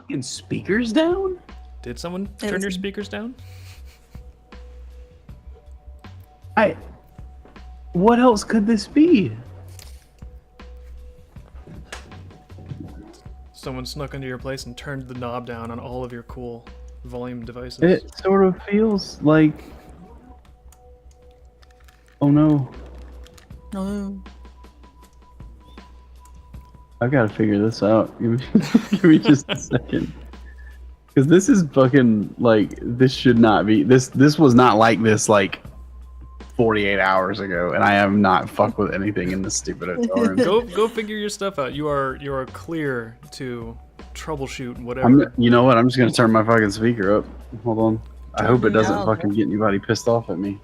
fucking speakers down? Did someone turn your speakers down? What else could this be? Someone snuck into your place and turned the knob down on all of your cool volume devices. It sort of feels like... Oh no. No. I've got to figure this out. Give me just a second. Because this is fucking, like, this should not be... This was not like this, like, 48 hours ago, and I have not fucked with anything in this stupid hotel room. Go figure your stuff out. You are clear to troubleshoot whatever. You know what? I'm just gonna turn my fucking speaker up. Hold on. I hope it doesn't fucking get anybody pissed off at me.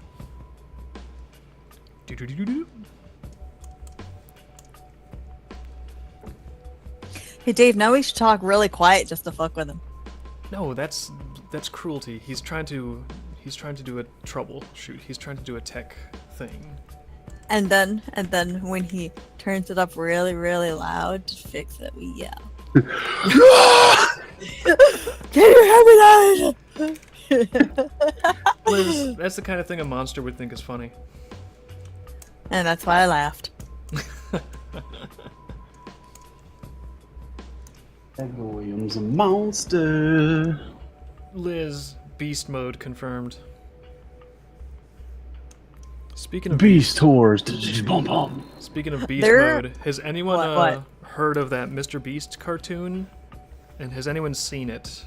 Hey Dave, now we should talk really quiet just to fuck with him. No, that's cruelty. He's trying to do a troubleshoot. He's trying to do a tech thing. And then when he turns it up really, really loud to fix it, we yell. Can you hear me now? Liz, that's the kind of thing a monster would think is funny. And that's why I laughed. Edgar Williams, a monster. Liz, beast mode confirmed. Speaking of Beast Tours. Speaking of beast mode, has anyone heard of that Mr. Beast cartoon? And has anyone seen it?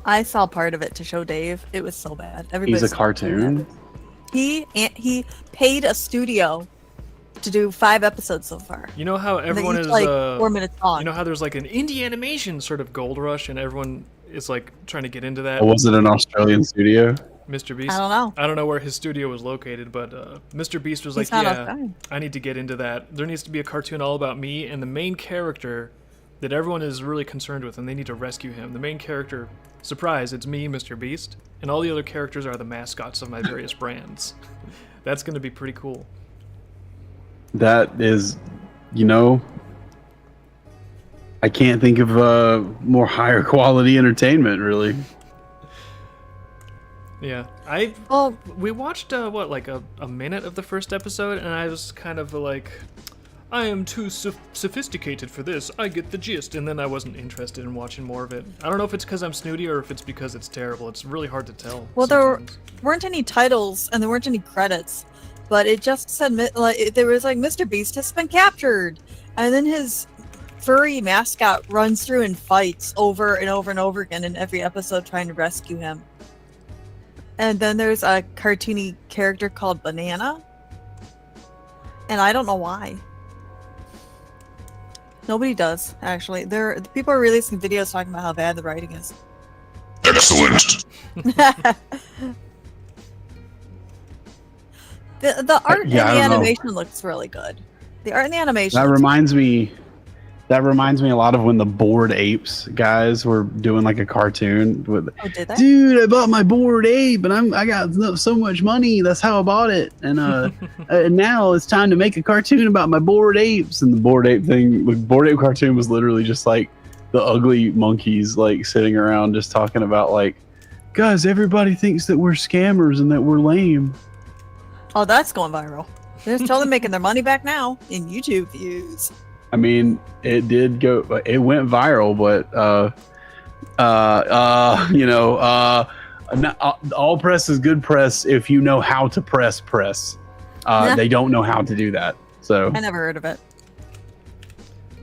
I saw part of it to show Dave. It was so bad. He's a cartoon? He paid a studio to do 5 episodes so far. You know how everyone is like 4 minutes long. You know how there's like an indie animation sort of gold rush, and everyone is like trying to get into that. Or was it an Australian studio? Mr. Beast. I don't know. I don't know where his studio was located, but Mr. Beast was like, yeah, I need to get into that. There needs to be a cartoon all about me and the main character that everyone is really concerned with, and they need to rescue him. The main character, surprise, it's me, Mr. Beast, and all the other characters are the mascots of my various brands. That's going to be pretty cool. That is, you know, I can't think of more higher quality entertainment, really. Yeah, we watched like a minute of the first episode, and I was kind of like, I am too sophisticated for this. I get the gist, and then I wasn't interested in watching more of it. I don't know if it's because I'm snooty or if it's because it's terrible. It's really hard to tell. Well, sometimes. there weren't any titles and there weren't any credits, but it just said like there was like Mr. Beast has been captured, and then his furry mascot runs through and fights over and over and over again in every episode trying to rescue him. And then there's a cartoony character called Banana, and I don't know why. Nobody does, actually. People are releasing videos talking about how bad the writing is. Excellent. The art and the animation looks really good. The art and the animation. That reminds me a lot of when the Bored Apes guys were doing like a cartoon with. Oh, did they? Dude, I bought my Bored Ape, and I got so much money. That's how I bought it, and and now it's time to make a cartoon about my Bored Apes. And the Bored Ape thing, the Bored Ape cartoon was literally just like the ugly monkeys like sitting around just talking about like, guys, everybody thinks that we're scammers and that we're lame. Oh, that's going viral. They're totally making their money back now in YouTube views. I mean, it did go. It went viral, but you know, not, all press is good press if you know how to press. They don't know how to do that. So I never heard of it.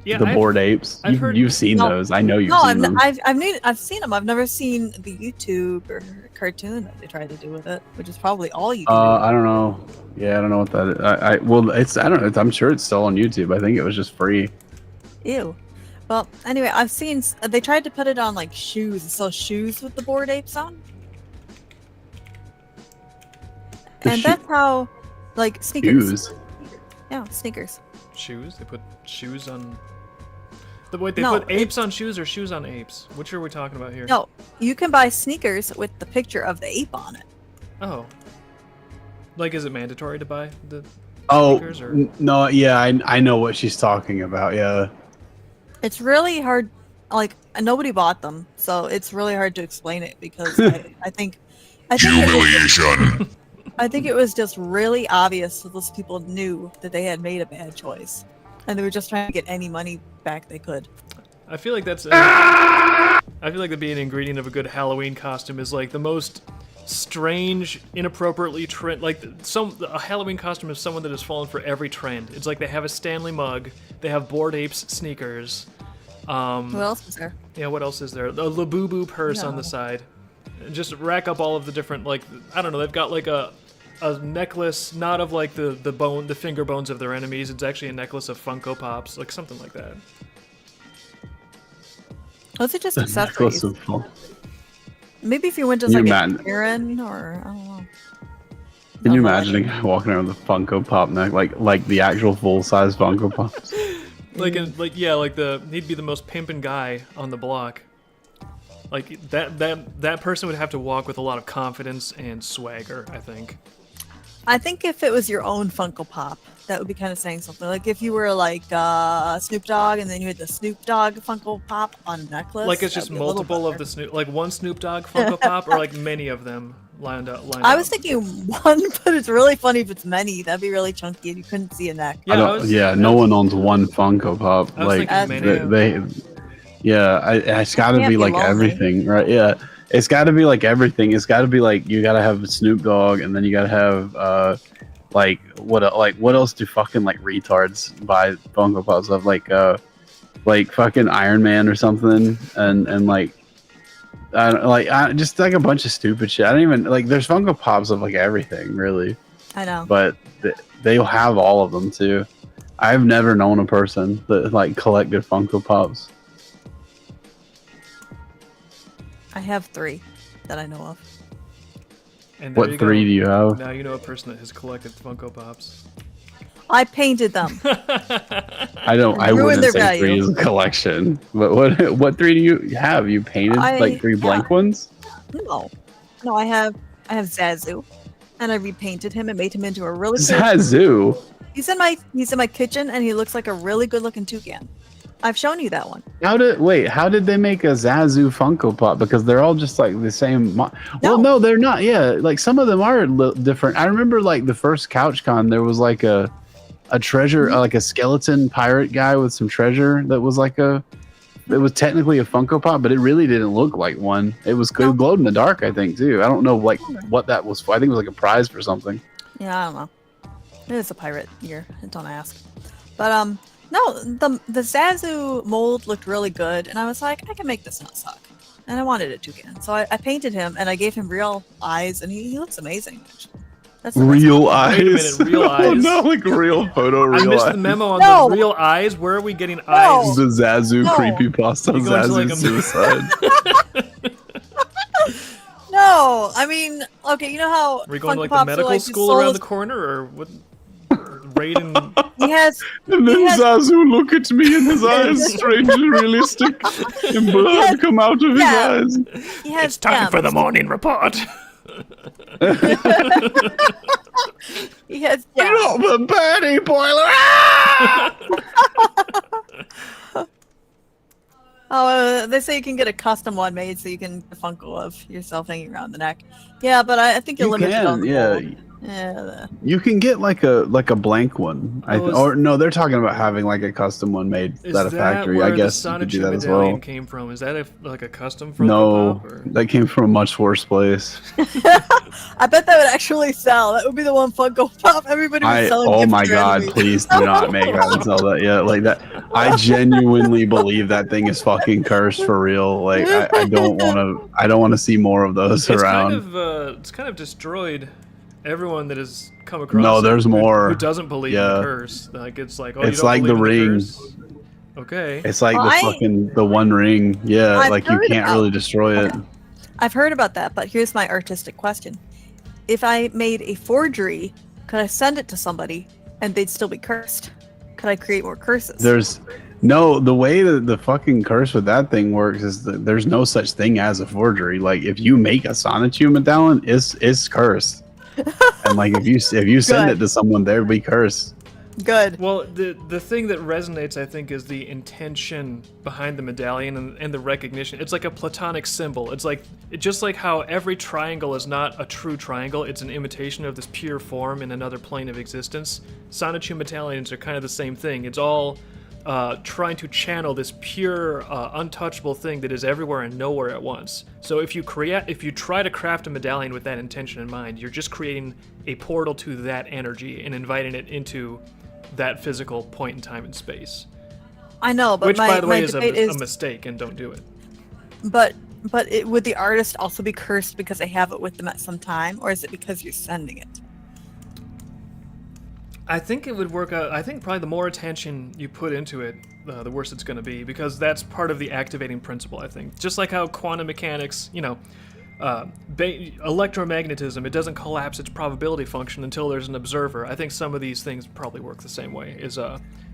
Yeah, the Bored Apes. You've seen those. I know you've seen them. I've seen them. I've never seen the YouTube or cartoon that they tried to do with it, which is probably all you. I don't know. Yeah, I don't know what that is. Well, it's I don't know. I'm sure it's still on YouTube. I think it was just free. Ew. Well, anyway, I've seen they tried to put it on like shoes, sell shoes with the Bored Apes on, and that's how, like sneakers. Shoes. Yeah, sneakers. Shoes? They put shoes on. Wait, they put apes on shoes or shoes on apes? Which are we talking about here? No, you can buy sneakers with the picture of the ape on it. Oh. Like, is it mandatory to buy the sneakers? Or? No, yeah, I know what she's talking about, yeah. It's really hard. like nobody bought them, so it's really hard to explain it because I think Humiliation. I think it was just really obvious that those people knew that they had made a bad choice, and they were just trying to get any money back they could. I feel like that's. I feel like that'd be an ingredient of a good Halloween costume is like the most strange, inappropriately trend. Like a Halloween costume is someone that has fallen for every trend. It's like they have a Stanley mug, they have Bored Apes sneakers. Who else is there? Yeah, what else is there? A Labubu purse on the side. Just rack up all of the different, like, I don't know. They've got like a necklace, not of like the finger bones of their enemies. It's actually a necklace of Funko Pops, like something like that. Was it just accessories? Necklace of Maybe if you went to like a Karen or I don't know. Can you imagine a guy walking around with a Funko Pop neck, like the actual full size Funko Pops? He'd be the most pimpin' guy on the block. Like that person would have to walk with a lot of confidence and swagger, I think. I think if it was your own Funko Pop, that would be kind of saying something. Like if you were like Snoop Dogg and then you had the Snoop Dogg Funko Pop on a necklace. Like it's just multiple of the Snoop, like one Snoop Dogg Funko Pop, or like many of them lined up. I was thinking one, but it's really funny if it's many. That'd be really chunky and you couldn't see a neck. No one owns one Funko Pop. Like it's got to be like everything, right? Yeah, it's got to be like everything. It's got to be like you got to have Snoop Dogg, and then you got to have what else do fucking like retards buy Funko Pops of like fucking Iron Man or something, and like just like a bunch of stupid shit. I don't even like. There's Funko Pops of like everything, really. I know, but they'll have all of them too. I've never known a person that like collected Funko Pops. I have 3 that I know of. And what 3 do you have? Now you know a person that has collected Funko Pops. I painted them. I wouldn't say 3 is a collection. But what 3 do you have? You painted like 3 blank ones? No, I have Zazu, and I repainted him and made him into a really Zazu. He's in my kitchen, and he looks like a really good looking toucan. I've shown you that one. How did they make a Zazu Funko Pop? Because they're all just like the same. Well, no, they're not. Yeah, like some of them are different. I remember like the first CouchCon, there was like a treasure, like a skeleton pirate guy with some treasure that was like it was technically a Funko Pop, but it really didn't look like one. It was glowed in the dark, I think, too. I don't know like what that was for. I think it was like a prize for something. Yeah, I don't know. It is a pirate year. Don't ask. But no, the Zazu mold looked really good, and I was like, I can make this not suck. And I wanted it to again. So I painted him, and I gave him real eyes, and he looks amazing, actually. That's real eyes? Wait a minute, real eyes? Oh, no, like real photo, real eyes. I missed the memo on the real eyes. Where are we getting eyes? The Zazu creepypasta, Zazu suicide. No, I mean, okay, you know how are we going to like the medical school around the corner, or what? Raiden. And then Zazu look at me and his eyes strangely realistic and blood come out of his eyes. It's time for the morning report. He has not the birdie boiler. They say you can get a custom one made so you can Funko of yourself hanging around the neck. Yeah, but I think you're limited on the mold. Yeah. You can get like a blank one. Or no, they're talking about having like a custom one made at a factory. I guess you could do that as well. Came from? Is that like a custom Funko Pop? Or? That came from a much worse place. I bet that would actually sell. That would be the one Funko Pop everybody was selling. Oh my god, please do not make that and sell that yet. Like that, I genuinely believe that thing is fucking cursed for real. Like I don't want to see more of those around. It's kind of destroyed everyone that has come across. No, there's more. Who doesn't believe in the curse? Like it's like, it's like the ring. Okay. It's like the One Ring. Yeah, like you can't really destroy it. I've heard about that, but here's my artistic question: if I made a forgery, could I send it to somebody and they'd still be cursed? Could I create more curses? The way that the fucking curse with that thing works is that there's no such thing as a forgery. Like if you make a Sonichu medallion, it's cursed. And like if you send it to someone, they'll be cursed. Good. Well, the thing that resonates, I think, is the intention behind the medallion and the recognition. It's like a platonic symbol. It's just like how every triangle is not a true triangle. It's an imitation of this pure form in another plane of existence. Sonichu medallions are kind of the same thing. It's all trying to channel this pure, untouchable thing that is everywhere and nowhere at once. So if you try to craft a medallion with that intention in mind, you're just creating a portal to that energy and inviting it into that physical point in time and space. I know, but which, by the way, is debate a mistake, and don't do it. But would the artist also be cursed because they have it with them at some time, or is it because you're sending it? I think it would work out. I think probably the more attention you put into it, the worse it's going to be, because that's part of the activating principle, I think. Just like how quantum mechanics, electromagnetism, it doesn't collapse its probability function until there's an observer. I think some of these things probably work the same way.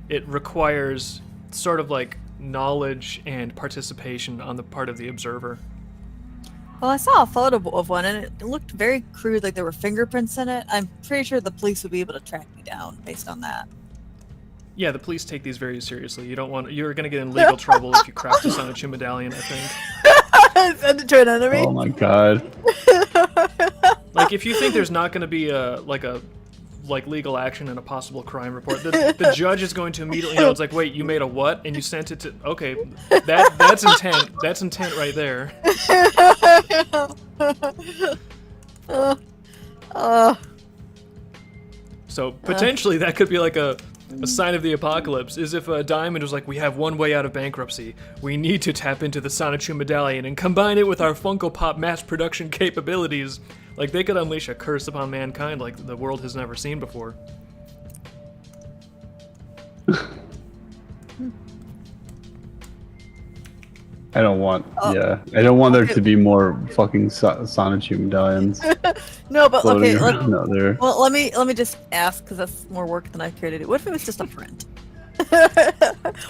It requires sort of like knowledge and participation on the part of the observer. Well, I saw a photo of one, and it looked very crude, like there were fingerprints in it. I'm pretty sure the police would be able to track me down based on that. Yeah, the police take these very seriously. You're going to get in legal trouble if you craft a Sonichu medallion, I think. Send it to an enemy. Oh my god. Like, if you think there's not going to be like legal action and a possible crime report, the judge is going to immediately it's like, wait, you made a what? And you sent it to, okay, that's intent. That's intent right there. So potentially that could be like a sign of the apocalypse, is if Diamond was like, we have one way out of bankruptcy. We need to tap into the Sonichu medallion and combine it with our Funko Pop mass production capabilities. Like, they could unleash a curse upon mankind like the world has never seen before. I don't want there to be more fucking Sonichu medallions. No, but okay, well, let me just ask, because that's more work than I care to do. What if it was just a print?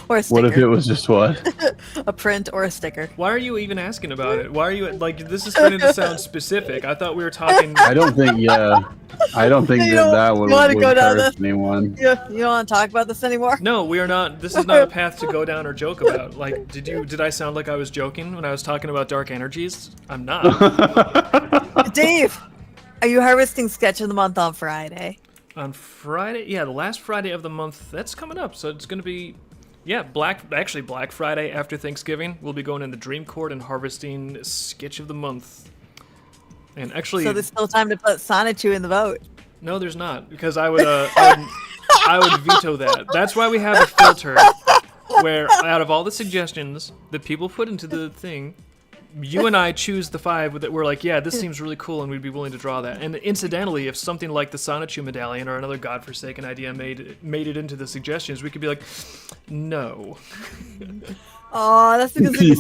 Or a sticker? What if it was just what? A print or a sticker. Why are you even asking about it? Why are you, like, this is starting to sound specific. I thought we were talking... I don't think that would curse anyone. You don't want to talk about this anymore? No, we are not. This is not a path to go down or joke about. Like, did I sound like I was joking when I was talking about dark energies? I'm not. Dave, are you harvesting Sketch of the Month on Friday? On Friday? Yeah, the last Friday of the month. That's coming up, so it's going to be... Yeah, Black Friday after Thanksgiving. We'll be going in the Dream Court and harvesting Sketch of the Month. And actually... So there's still time to put Sonichu in the vote. No, there's not, because I would veto that. That's why we have a filter where out of all the suggestions that people put into the thing, you and I choose the 5 that we're like, yeah, this seems really cool, and we'd be willing to draw that. And incidentally, if something like the Sonichu medallion or another godforsaken idea made it into the suggestions, we could be like, no. Oh, that's because we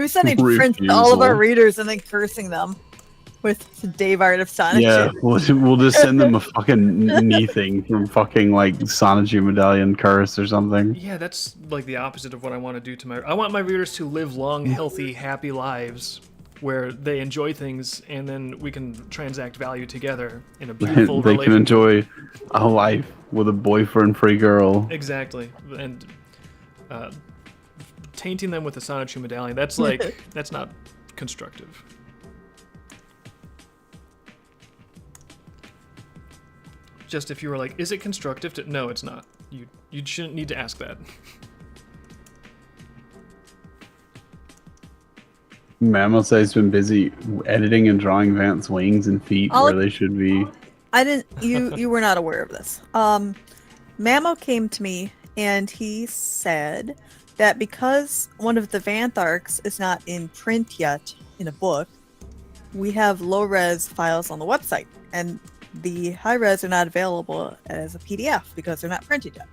were sending prints to all of our readers and then cursing them with Dave Art of Sonichu. Yeah, we'll just send them a fucking knee thing from fucking like Sonichu medallion curse or something. Yeah, that's like the opposite of what I want to do to I want my readers to live long, healthy, happy lives where they enjoy things and then we can transact value together in a beautiful They can enjoy a life with a boyfriend-free girl. Exactly. And tainting them with the Sonichu medallion, that's not constructive. Just if you were like, is it constructive to... No, it's not. You shouldn't need to ask that. Mammo says he's been busy editing and drawing Vance's wings and feet where they should be. I didn't... You were not aware of this. Mammo came to me and he said that because one of the Vanth arcs is not in print yet in a book, we have low-res files on the website. And the high-res are not available as a PDF because they're not printed yet.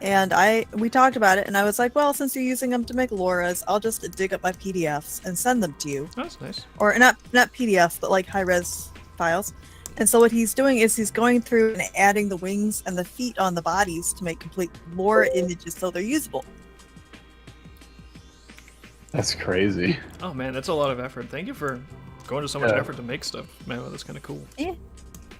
And we talked about it, and I was like, well, since you're using them to make low-res, I'll just dig up my PDFs and send them to you. Oh, that's nice. Or not PDFs, but like high-res files. And so what he's doing is he's going through and adding the wings and the feet on the bodies to make complete lore images so they're usable. That's crazy. Oh man, that's a lot of effort. Thank you for going to so much effort to make stuff. Man, that's kind of cool. Yeah.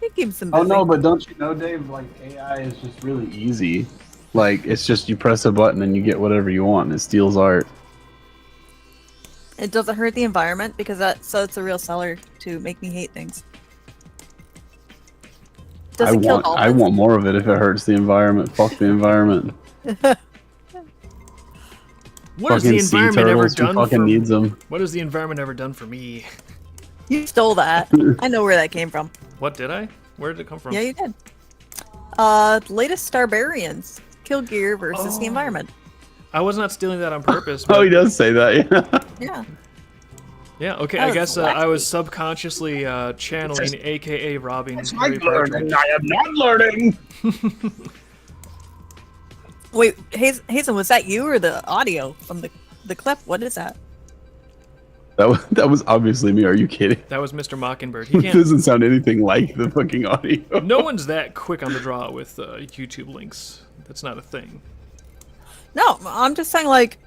It keeps them Oh busy. no, but don't you know, Dave? Like AI is just really easy. Like it's just you press a button and you get whatever you want. And it steals art. It doesn't hurt the environment because it's a real seller to make me hate things. Does it kill I want more of it if it hurts the environment. Fuck the environment. What has the Fucking sea environment ever turtles, who done fucking for needs them. What has the environment ever done for me? You stole that. I know where that came from. What did I? Where did it come from? Yeah, you did. Latest Starbarians. Kill gear versus the environment. I was not stealing that on purpose. Oh, but- he does say that. Yeah. Yeah. Yeah, okay, That I was guess wacky. I was subconsciously channeling, aka robbing Harry I'm Partridge. learning. I am not learning. Wait, Hazen, was that you or the audio from the clip? What is that? That was obviously me. Are you kidding? That was Mr. Mockingbird. He It can't. doesn't sound anything like the fucking audio. No one's that quick on the draw with YouTube links. That's not a thing. No, I'm just saying, like,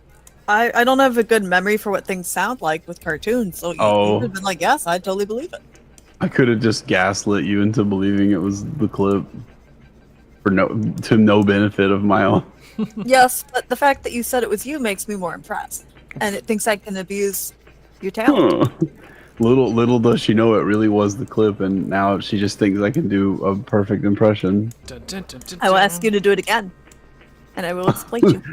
I don't have a good memory for what things sound like with cartoons, so you Oh. would have been like, yes, I totally believe it. I could have just gaslit you into believing it was the clip for no benefit of my own. Yes, but the fact that you said it was you makes me more impressed, and it thinks I can abuse your talent. Huh. Little does she know it really was the clip, and now she just thinks I can do a perfect impression. Dun, dun, dun, dun, I will dun. ask you to do it again, and I will explain you.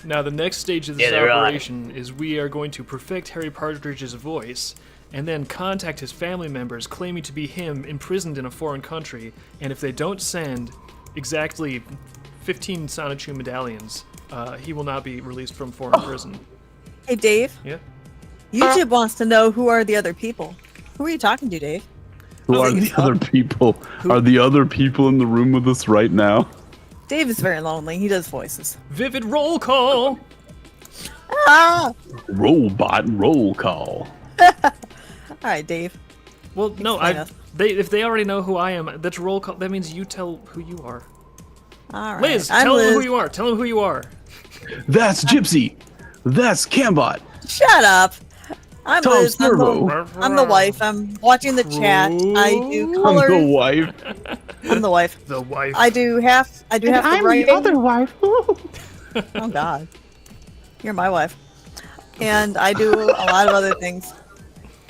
Now, the next stage of this Yeah, they're operation is we are going to perfect Harry Partridge's voice and then contact his family members claiming to be him imprisoned in a foreign country. And if they don't send exactly 15 Sonichu medallions, he will not be released from foreign prison. Hey, Dave, Yeah? YouTube wants to know who are the other people. Who are you talking to, Dave? Who Oh, are you the saw- other people? Are the other people in the room with us right now? Dave is very lonely. He does voices. Vivid roll call! Ah! Robot roll call. All right, Dave. Well, no, Explain us. if they already know who I am, that's roll call. That means you tell who you are. All right. Liz, I'm tell them Liz. who you are. Tell them who you are. That's Gypsy. That's Cambot. Shut up. I'm Tom Liz. Servo. I'm the wife. I'm watching the chat. I do I'm colors. the wife. I'm the wife. The wife. I do half. I do half the writing. wife. Oh God, you're my wife. And I do a lot of other things.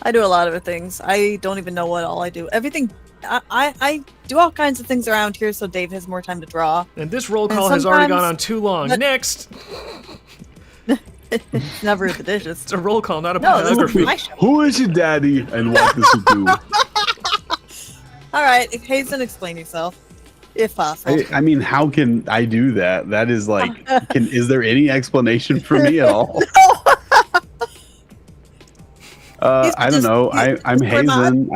I do a lot of other things. I don't even know what all I do. Everything. I do all kinds of things around here, so Dave has more time to draw. And this roll call has already gone sometimes- on too long. but- Next! It's never the dishes. It's a roll call, not a No, this is biography. my show. Who is your daddy and what does he do? All right, Hazen, explain yourself, if possible. I mean, how can I do that? That is like, is there any explanation for me at all? I don't know. I'm Hazen.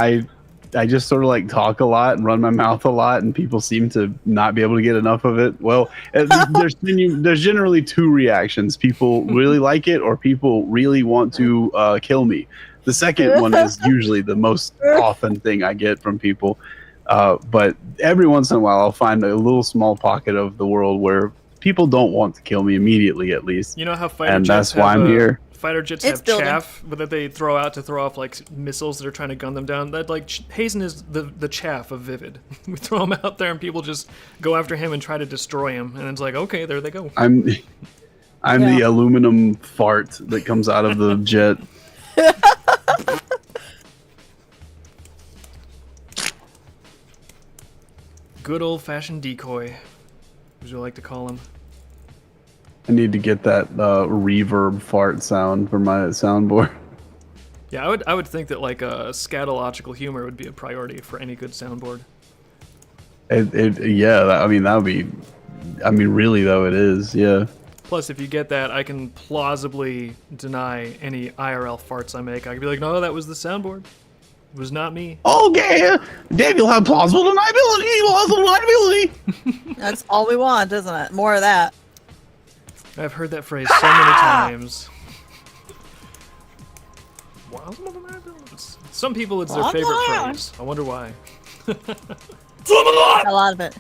I just sort of like talk a lot and run my mouth a lot, and people seem to not be able to get enough of it. Well, there's generally two reactions: people really like it, or people really want to kill me. The second one is usually the most often thing I get from people. But every once in a while, I'll find a little small pocket of the world where people don't want to kill me immediately, at least. You know how fighter And jets that's why I'm here. Fighter jets It's have building. chaff that they throw out to throw off like missiles that are trying to gun them down. That like Hazen is the chaff of Vivid. We throw him out there and people just go after him and try to destroy him. And it's like, okay, there they go. I'm Yeah. the aluminum fart that comes out of the jet. Good old-fashioned decoy, as you like to call him. I need to get that reverb fart sound for my soundboard. Yeah, I would think that like scatological humor would be a priority for any good soundboard. I mean, that would be. I mean, really though, it is. Yeah. Plus, if you get that, I can plausibly deny any IRL farts I make. I can be like, no, that was the soundboard. It was not me. Okay, Dave, you'll have plausible deniability. Plausible deniability. That's all we want, isn't it? More of that. I've heard that phrase so many times. Some people, it's their favorite phrase. I wonder why. A lot of it.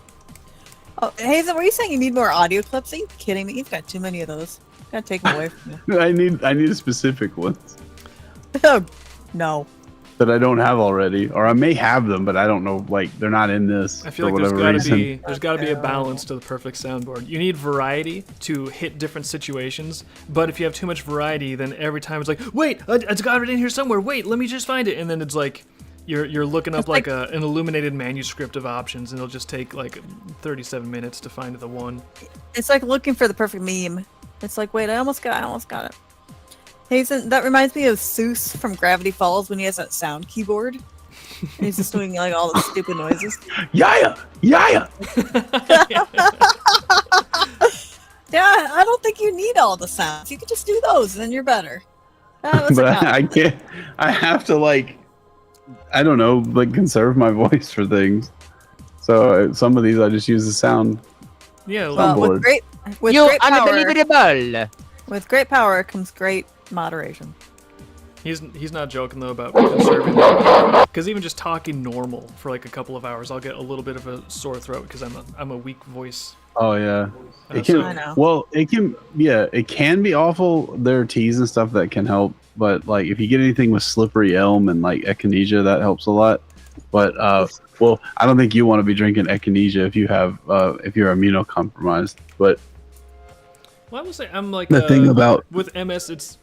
Oh, Hazen, were you saying you need more audio clips? Are you kidding me? You've got too many of those. Gotta take them away from you. I need a specific one. Oh, no. that I don't have already, or I may have them, but I don't know. Like they're not in this. I feel like there's got to be a balance to the perfect soundboard. You need variety to hit different situations, but if you have too much variety, then every time it's like, wait, it's got it in here somewhere. Wait, let me just find it, and then it's like you're looking up like an illuminated manuscript of options, and it'll just take like 37 minutes to find the one. It's like looking for the perfect meme. It's like, wait, I almost got it. Hazen, that reminds me of Seuss from Gravity Falls when he has that sound keyboard. And he's just doing like all the stupid noises. Yeah. Yeah, I don't think you need all the sounds. You can just do those, and then you're better. But I can't. I have to like, I don't know, like conserve my voice for things. So some of these I just use the sound. Yeah, with great power. With great power comes great moderation. He's not joking though about conserving, because even just talking normal for like a couple of hours, I'll get a little bit of a sore throat because I'm a weak voice. Oh yeah, it so, can. Well, it can. Yeah, it can be awful. There are teas and stuff that can help, but like if you get anything with slippery elm and like echinacea, that helps a lot. But well, I don't think you want to be drinking echinacea if you have if you're immunocompromised. But well, I would say I'm like the thing about with MS, it's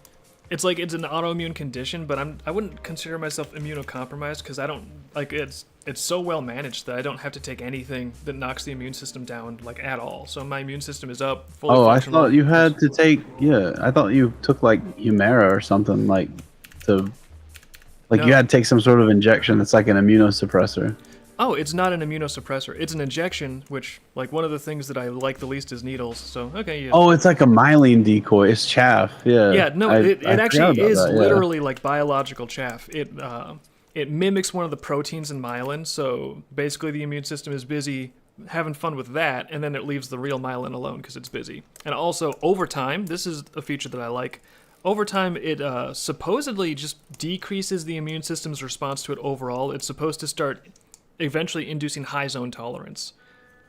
like it's an autoimmune condition, but I wouldn't consider myself immunocompromised because I don't like it's so well managed that I don't have to take anything that knocks the immune system down like at all. So my immune system is up. Fully functional. I thought you had to take I thought you took like Humira or something like to like you had to take some sort of injection that's like an immunosuppressor. Oh, it's not an immunosuppressor. It's an injection, which, like, one of the things that I like the least is needles. So, okay, yeah. Oh, it's like a myelin decoy. It's chaff. Yeah. Yeah, no, it actually is literally like biological chaff. It mimics one of the proteins in myelin. So basically, the immune system is busy having fun with that, and then it leaves the real myelin alone because it's busy. And also, over time, this is a feature that I like. Over time, it supposedly just decreases the immune system's response to it overall. It's supposed to start eventually inducing high zone tolerance,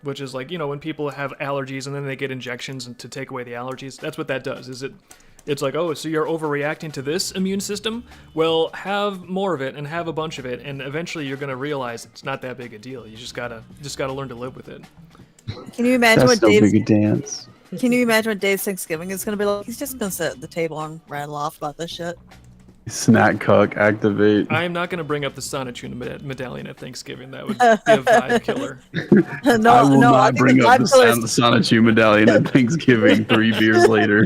which is like, you know, when people have allergies and then they get injections to take away the allergies. That's what that does. It's like, oh, so you're overreacting to this immune system? Well, have more of it and have a bunch of it, and eventually you're gonna realize it's not that big a deal. You just gotta learn to live with it. Can you imagine That's what no big a dance. Can you imagine what Dave's Thanksgiving is gonna be like? He's just gonna sit at the table and rattle off about this shit. Snack cuck activate. I am not going to bring up the Sonatuna medallion at Thanksgiving. That would be a vibe killer. I will not bring up the Sonatuna medallion at Thanksgiving 3 beers later.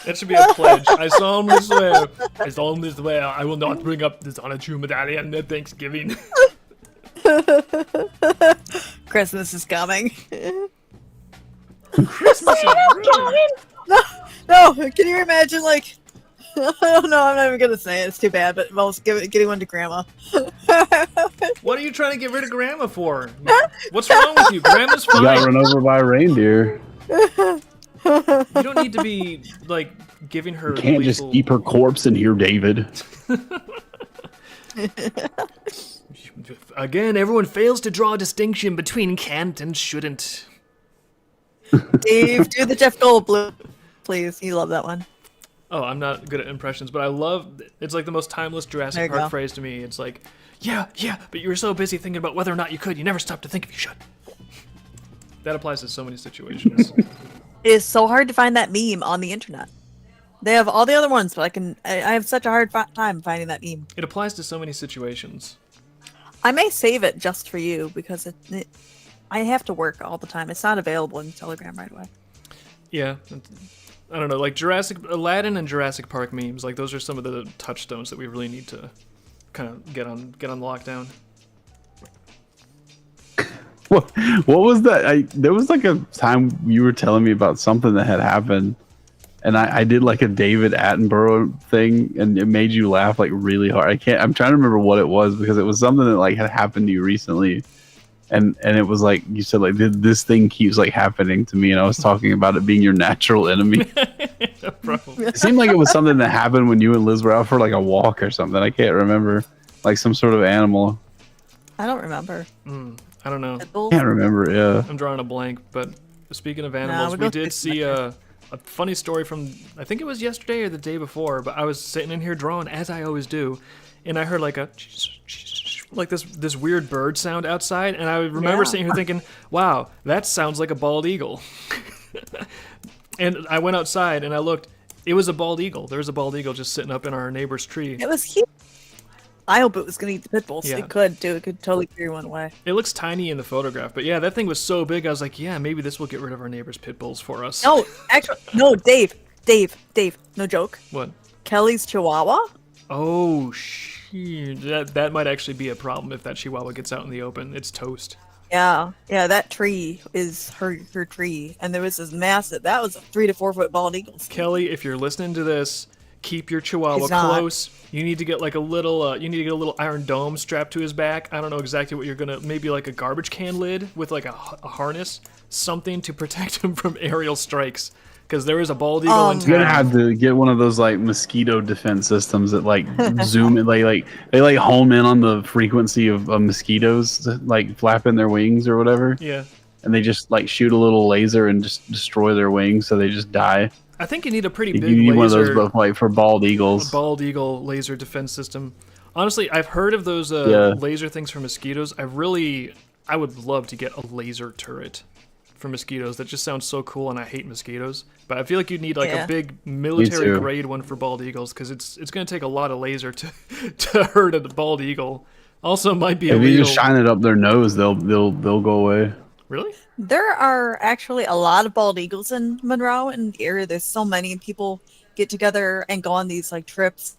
That should be a pledge. I solemnly swear I will not bring up the Sonatuna medallion at Thanksgiving. Christmas is coming. Christmas is coming. No, can you imagine like no, I'm not even gonna say it. It's too bad, but I'll getting one to Grandma. What are you trying to get rid of Grandma for? What's wrong with you? Grandma's fine. You got run over by a reindeer. You don't need to be like giving her. You can't just keep her corpse in here, David. Again, everyone fails to draw a distinction between can't and shouldn't. Dave, do the Jeff Goldblum, please. You love that one. Oh, I'm not good at impressions, but I love it's like the most timeless Jurassic Park phrase to me. It's like, yeah, but you were so busy thinking about whether or not you could, you never stopped to think if you should. That applies to so many situations. It is so hard to find that meme on the internet. They have all the other ones, but I have such a hard time finding that meme. It applies to so many situations. I may save it just for you because I have to work all the time. It's not available in Telegram right away. Yeah. I don't know, like Aladdin and Jurassic Park memes, like those are some of the touchstones that we really need to kind of get on lockdown. What was that? There was like a time you were telling me about something that had happened, and I did like a David Attenborough thing, and it made you laugh like really hard. I'm trying to remember what it was because it was something that like had happened to you recently. And it was like you said, like this thing keeps like happening to me, and I was talking about it being your natural enemy. Probably. It seemed like it was something that happened when you and Liz were out for like a walk or something. I can't remember, like some sort of animal. I don't remember. I don't know. Can't remember. Yeah, I'm drawing a blank. But speaking of animals, we did see a funny story from, I think it was yesterday or the day before, but I was sitting in here drawing, as I always do, and I heard like this weird bird sound outside, and I remember sitting here thinking, wow, that sounds like a bald eagle. And I went outside and I looked. It was a bald eagle. There was a bald eagle just sitting up in our neighbor's tree. It was cute. I hope it was going to eat the pit bulls. Yeah. It could, too. It could totally clear one away. It looks tiny in the photograph, but yeah, that thing was so big, I was like, yeah, maybe this will get rid of our neighbor's pit bulls for us. No, actually, no, Dave, no joke. What? Kelly's Chihuahua? Oh, shit. That might actually be a problem if that Chihuahua gets out in the open. It's toast. Yeah, that tree is her tree, and there was this massive, that was a 3 to 4 foot bald eagle. Kelly, if you're listening to this, keep your Chihuahua He's not. close. You need to get like a little, iron dome strapped to his back. I don't know exactly what you're gonna, maybe like a garbage can lid with like a harness, something to protect him from aerial strikes. Because there is a bald eagle in town. You're gonna have to get one of those like mosquito defense systems that like zoom in, they home in on the frequency of mosquitoes like flapping their wings or whatever. Yeah. And they just like shoot a little laser and just destroy their wings, so they just die. I think you need a pretty big You need laser. one of those, but like for bald eagles. A bald eagle laser defense system. Honestly, I've heard of those laser things for mosquitoes. I would love to get a laser turret for mosquitoes. That just sounds so cool, and I hate mosquitoes. But I feel like you'd need like a big military grade one for bald eagles, because it's going to take a lot of laser to hurt a bald eagle. Also, might be if illegal. you just shine it up their nose, they'll go away. Really? There are actually a lot of bald eagles in Monroe and the area. There's so many, and people get together and go on these like trips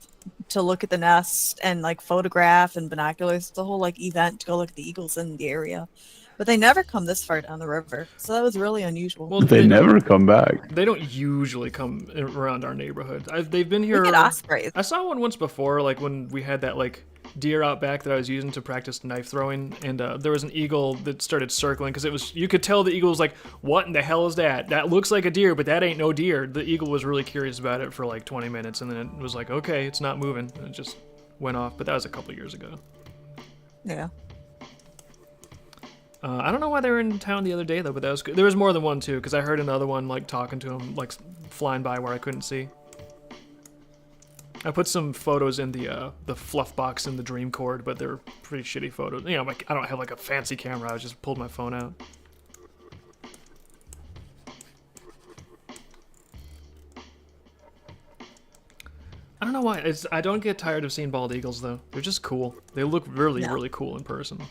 to look at the nest and like photograph and binoculars. It's a whole like event to go look at the eagles in the area. But they never come this far down the river, so that was really unusual. Well, they never come back. They don't usually come around our neighborhood. They've been here. Look at ospreys. I saw one once before, like when we had that like deer out back that I was using to practice knife throwing, and there was an eagle that started circling because you could tell the eagle was like, "What in the hell is that? That looks like a deer, but that ain't no deer." The eagle was really curious about it for like 20 minutes, and then it was like, "Okay, it's not moving," and it just went off. But that was a couple years ago. Yeah. I don't know why they were in town the other day though, but that was good. There was more than one too, because I heard another one like talking to him, like flying by where I couldn't see. I put some photos in the fluff box in the dream cord, but they're pretty shitty photos. You know, like I don't have like a fancy camera. I just pulled my phone out. I don't know why. I don't get tired of seeing bald eagles though. They're just cool. They look really cool in person.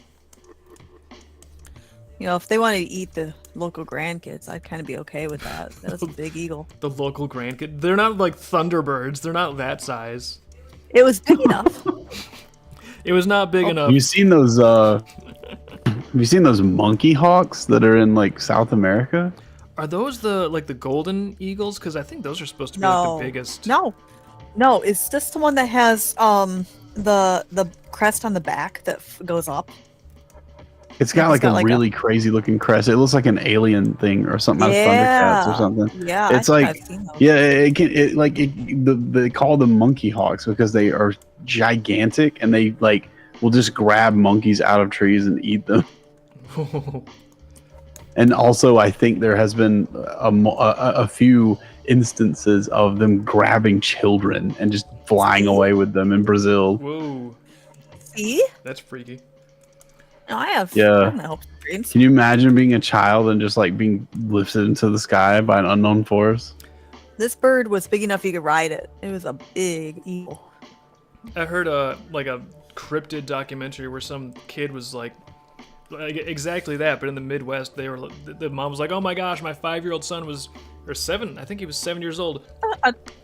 You know, if they wanted to eat the local grandkids, I'd kind of be okay with that. That was a big eagle. The local grandkid. They're not like thunderbirds. They're not that size. It was big enough. It was not big enough. Have you seen those? Have you seen those monkey hawks that are in like South America? Are those the golden eagles? Because I think those are supposed to be like the biggest. No, it's just the one that has the crest on the back that goes up. It's got like a really crazy looking crest. It looks like an alien thing or something out of Thundercats or something. Yeah, it's like they call them monkey hawks because they are gigantic and they like will just grab monkeys out of trees and eat them. And also, I think there has been a few instances of them grabbing children and just flying away with them in Brazil. Whoa. See? That's freaky. No, I have dreams. Can you imagine being a child and just like being lifted into the sky by an unknown force? This bird was big enough you could ride it. It was a big eagle. I heard a cryptid documentary where some kid was like exactly that, but in the Midwest, the mom was like, "Oh my gosh, my 5-year-old son was, or 7, I think he was 7 years old.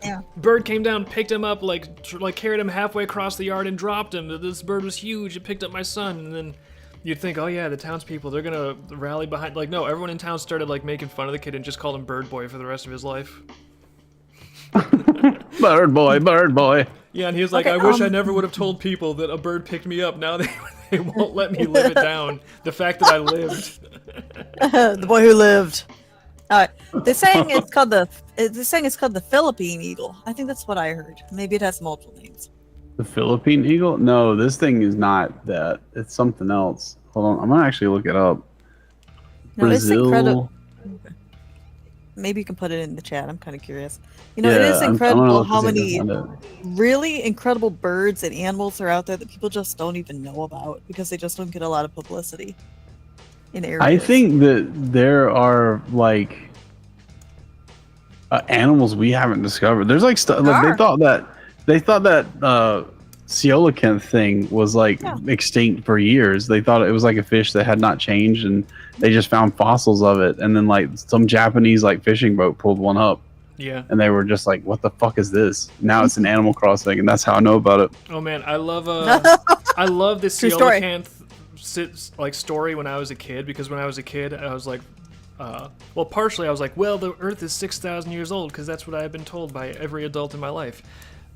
Yeah. Bird came down, picked him up, like carried him halfway across the yard and dropped him. This bird was huge. It picked up my son." And then you'd think, oh yeah, the townspeople, they're gonna rally behind. Like, no, everyone in town started like making fun of the kid and just called him Bird Boy for the rest of his life. Bird boy, bird boy. Yeah, and he was like, I wish I never would have told people that a bird picked me up. Now they won't let me live it down. The fact that I lived. The boy who lived. All right. They're saying it's called the Philippine eagle. I think that's what I heard. Maybe it has multiple names. The Philippine eagle? No, this thing is not that. It's something else. Hold on, I'm gonna actually look it up. No, Brazil. maybe you can put it in the chat. I'm kind of curious. You know, Yeah, it is I'm gonna incredible look how to see if I many can find it. really incredible birds and animals are out there that people just don't even know about because they just don't get a lot of publicity in areas. I think that there are like animals we haven't discovered. There's like stuff like they thought that coelacanth thing was like extinct for years. They thought it was like a fish that had not changed, and they just found fossils of it. And then like some Japanese like fishing boat pulled one up. Yeah. And they were just like, "What the fuck is this?" Now it's an Animal Crossing, and that's how I know about it. Oh man, I love I love this coelacanth story when I was a kid, because when I was a kid I was like, well, partially I was like, well, the Earth is 6,000 years old because that's what I have been told by every adult in my life.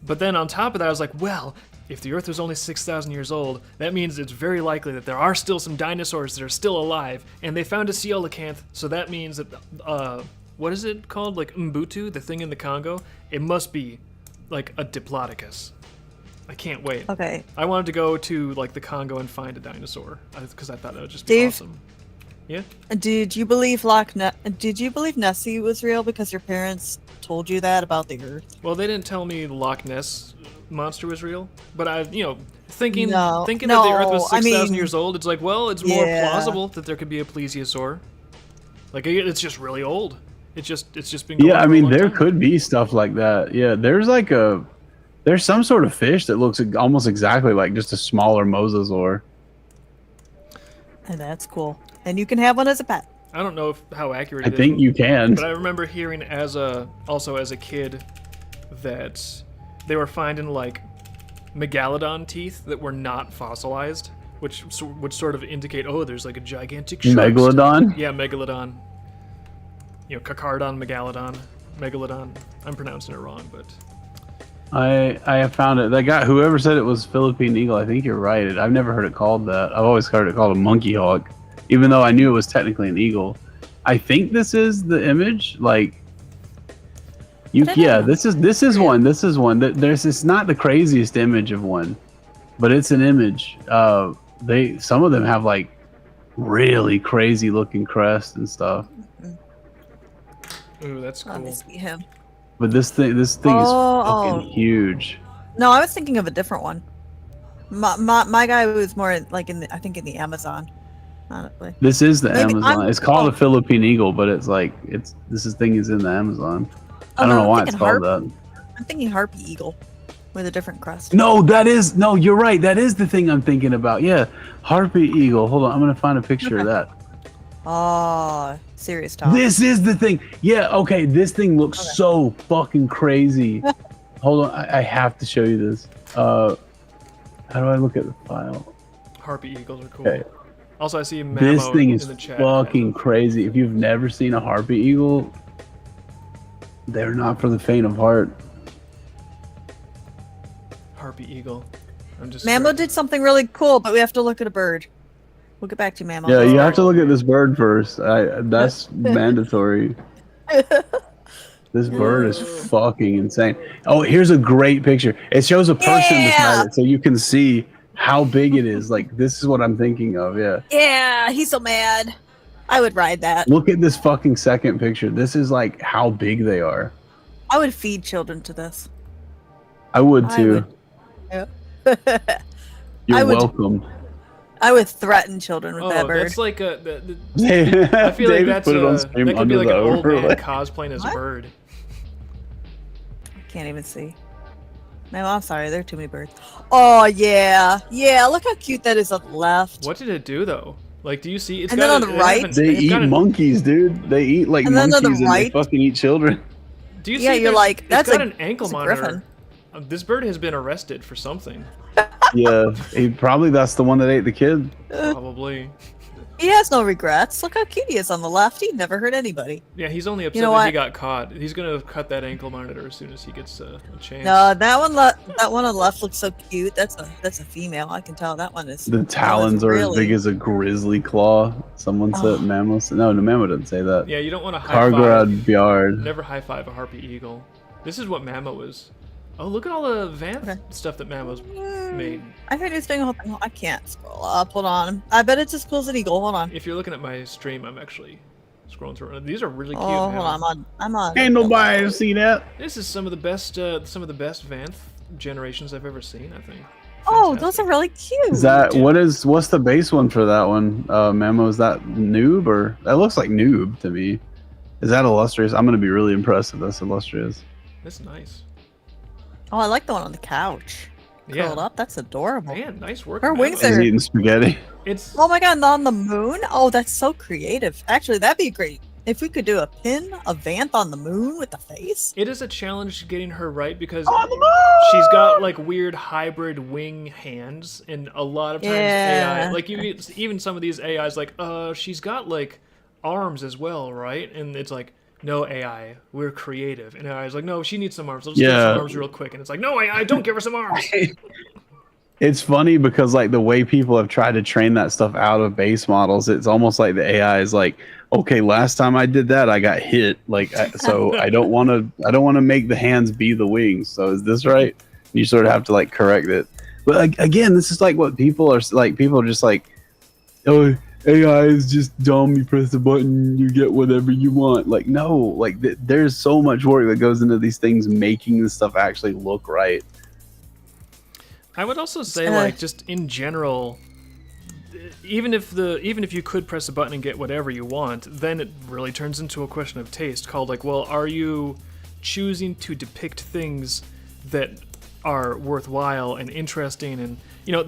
But then on top of that, I was like, well, if the Earth was only 6,000 years old, that means it's very likely that there are still some dinosaurs that are still alive, and they found a coelacanth, so that means that what is it called? Like Mbutu, the thing in the Congo? It must be like a Diplodocus. I can't wait. Okay. I wanted to go to like the Congo and find a dinosaur because I thought that would just be awesome. Yeah. Did you believe Nessie was real because your parents told you that about the Earth? Well, they didn't tell me the Loch Ness monster was real, but I, thinking that the Earth was 6,000 years old, it's like, well, it's more plausible that there could be a plesiosaur. Like it's just really old. It's just been going Yeah, I for a mean, long there time. could be stuff like that. Yeah, there's some sort of fish that looks almost exactly like just a smaller mosasaur. And that's cool. And you can have one as a pet. I don't know how accurate it is. I think you can. But I remember hearing also as a kid that they were finding like megalodon teeth that were not fossilized, which would sort of indicate, oh, there's like a gigantic shark Megalodon? Yeah, megalodon. Cacardon, megalodon. I'm pronouncing it wrong, but I have found it. That guy, whoever said it was Philippine eagle, I think you're right. I've never heard it called that. I've always heard it called a monkey hawk, even though I knew it was technically an eagle. I think this is the image. Like, this is one. This is one. It's not the craziest image of one, but it's an image. Some of them have like really crazy looking crests and stuff. Ooh, that's cool. Let me see him. But this thing is fucking huge. No, I was thinking of a different one. My guy was more like in the Amazon. Honestly. This is the Amazon. It's called a Philippine eagle, but it's like this thing is in the Amazon. I don't know why it's called that. I'm thinking harpy eagle with a different crest. No, you're right. That is the thing I'm thinking about. Yeah, harpy eagle. Hold on, I'm gonna find a picture of that. Oh, serious talk. This is the thing. Yeah, okay. This thing looks so fucking crazy. Hold on, I have to show you this. How do I look at the file? Harpy eagles are cool. Okay. Also, I see Mamo This thing is in the chat. fucking crazy. If you've never seen a harpy eagle, they're not for the faint of heart. Harpy eagle. Mamo did something really cool, but we have to look at a bird. We'll get back to you, Mamo. Yeah, you have to look at this bird first. That's mandatory. This bird is fucking insane. Oh, here's a great picture. It shows a person beside it, so you can see how big it is. Like, this is what I'm thinking of. Yeah. Yeah, he's so mad. I would ride that. Look at this fucking second picture. This is like how big they are. I would feed children to this. I would too. You're welcome. I would threaten children with that bird. That's like I feel like that could be like an old man cosplaying as a bird. I can't even see. No, I'm sorry. There are too many birds. Oh, yeah. Yeah, look how cute that is on the left. What did it do, though? Like, do you see? And then on the right? They eat monkeys, dude. They eat like monkeys and they fucking eat children. Do you see? Yeah, you're like, that's an ankle monitor. This bird has been arrested for something. Yeah, that's the one that ate the kid. Probably. He has no regrets. Look how cute he is on the left. He never hurt anybody. Yeah, he's only upset that he got caught. He's gonna cut that ankle monitor as soon as he gets a chance. No, that one on the left looks so cute. That's a female. I can tell that one is. The talons are as big as a grizzly claw. Someone said Mammo. No, Mammo doesn't say that. Yeah, you don't want to high five. Bjard. Never high five a harpy eagle. This is what Mammo is. Oh, look at all the Vanth stuff that Mammo's made. I heard he's doing a whole thing. I can't scroll up. Hold on. I bet it's as cool as an eagle. Hold on. If you're looking at my stream, I'm actually scrolling through. These are really cute. Oh, now. hold on, I'm on. Ain't nobody see that. This is some of the best Vanth generations I've ever seen. I think. Oh, Fantastic. those are really cute. Is that what's the base one for that one? Memo, is that noob or that looks like noob to me? Is that illustrious? I'm gonna be really impressed if that's illustrious. That's nice. Oh, I like the one on the couch. Yeah. Curled up. That's adorable. Man, nice work. Her on wings that. He's are- eating spaghetti. It's Oh my god, and on the moon? Oh, that's so creative. Actually, that'd be great. If we could do a pin of Vanth on the moon with the face. it is a challenge getting her right because On the moon! she's got like weird hybrid wing hands, and a lot of times AI, Yeah. like even some of these AIs, like she's got like arms as well, right? And it's like, no AI, we're creative, and AI's like, no, she needs some arms. Let's give her Yeah. some arms real quick, and it's like, no AI, don't give her some arms. It's funny because like the way people have tried to train that stuff out of base models, it's almost like the AI is like, okay, last time I did that, I got hit. Like, so I don't want to make the hands be the wings. So is this right? You sort of have to like correct it. But like, again, this is like what people are like. People are just like, oh, AI is just dumb. You press the button, you get whatever you want. Like, no, like there's so much work that goes into these things making this stuff actually look right. I would also say, like, just in general, even if you could press a button and get whatever you want, then it really turns into a question of taste, called like, well, are you choosing to depict things that are worthwhile and interesting? And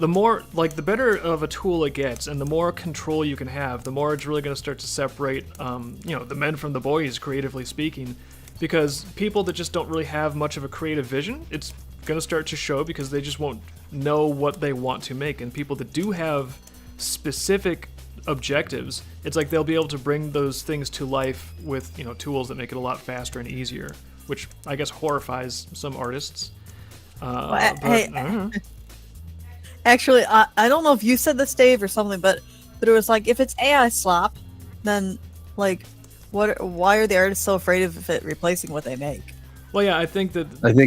the more, like, the better of a tool it gets, and the more control you can have, the more it's really going to start to separate, the men from the boys, creatively speaking, because people that just don't really have much of a creative vision, it's going to start to show because they just won't know what they want to make. And people that do have specific objectives, it's like they'll be able to bring those things to life with tools that make it a lot faster and easier, which I guess horrifies some artists. Actually, I don't know if you said this, Dave, or something, but it was like, if it's AI slop, then like, why are the artists so afraid of it replacing what they make? Well, yeah, I think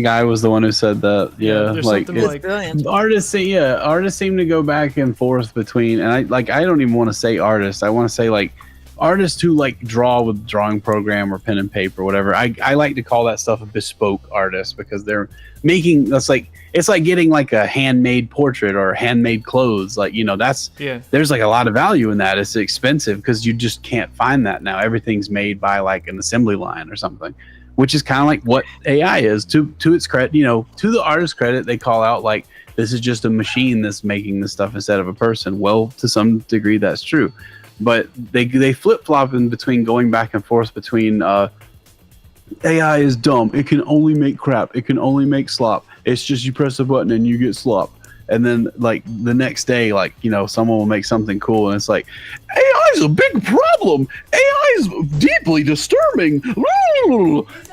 I was the one who said that. Yeah, there's like, something like Brilliant. artists seem to go back and forth between, and I don't even want to say artists. I want to say like artists who like draw with drawing program or pen and paper or whatever. I like to call that stuff a bespoke artist because they're making, it's like getting like a handmade portrait or handmade clothes. Like, there's like a lot of value in that. It's expensive because you just can't find that now. Everything's made by like an assembly line or something, which is kind of like what AI is. To its credit, to the artist's credit, they call out like, this is just a machine that's making this stuff instead of a person. Well, to some degree, that's true. But they flip-flop in between, going back and forth between AI is dumb. It can only make crap. It can only make slop. It's just you press a button and you get slop. And then like the next day, like, someone will make something cool and it's like, AI is a big problem. AI is deeply disturbing.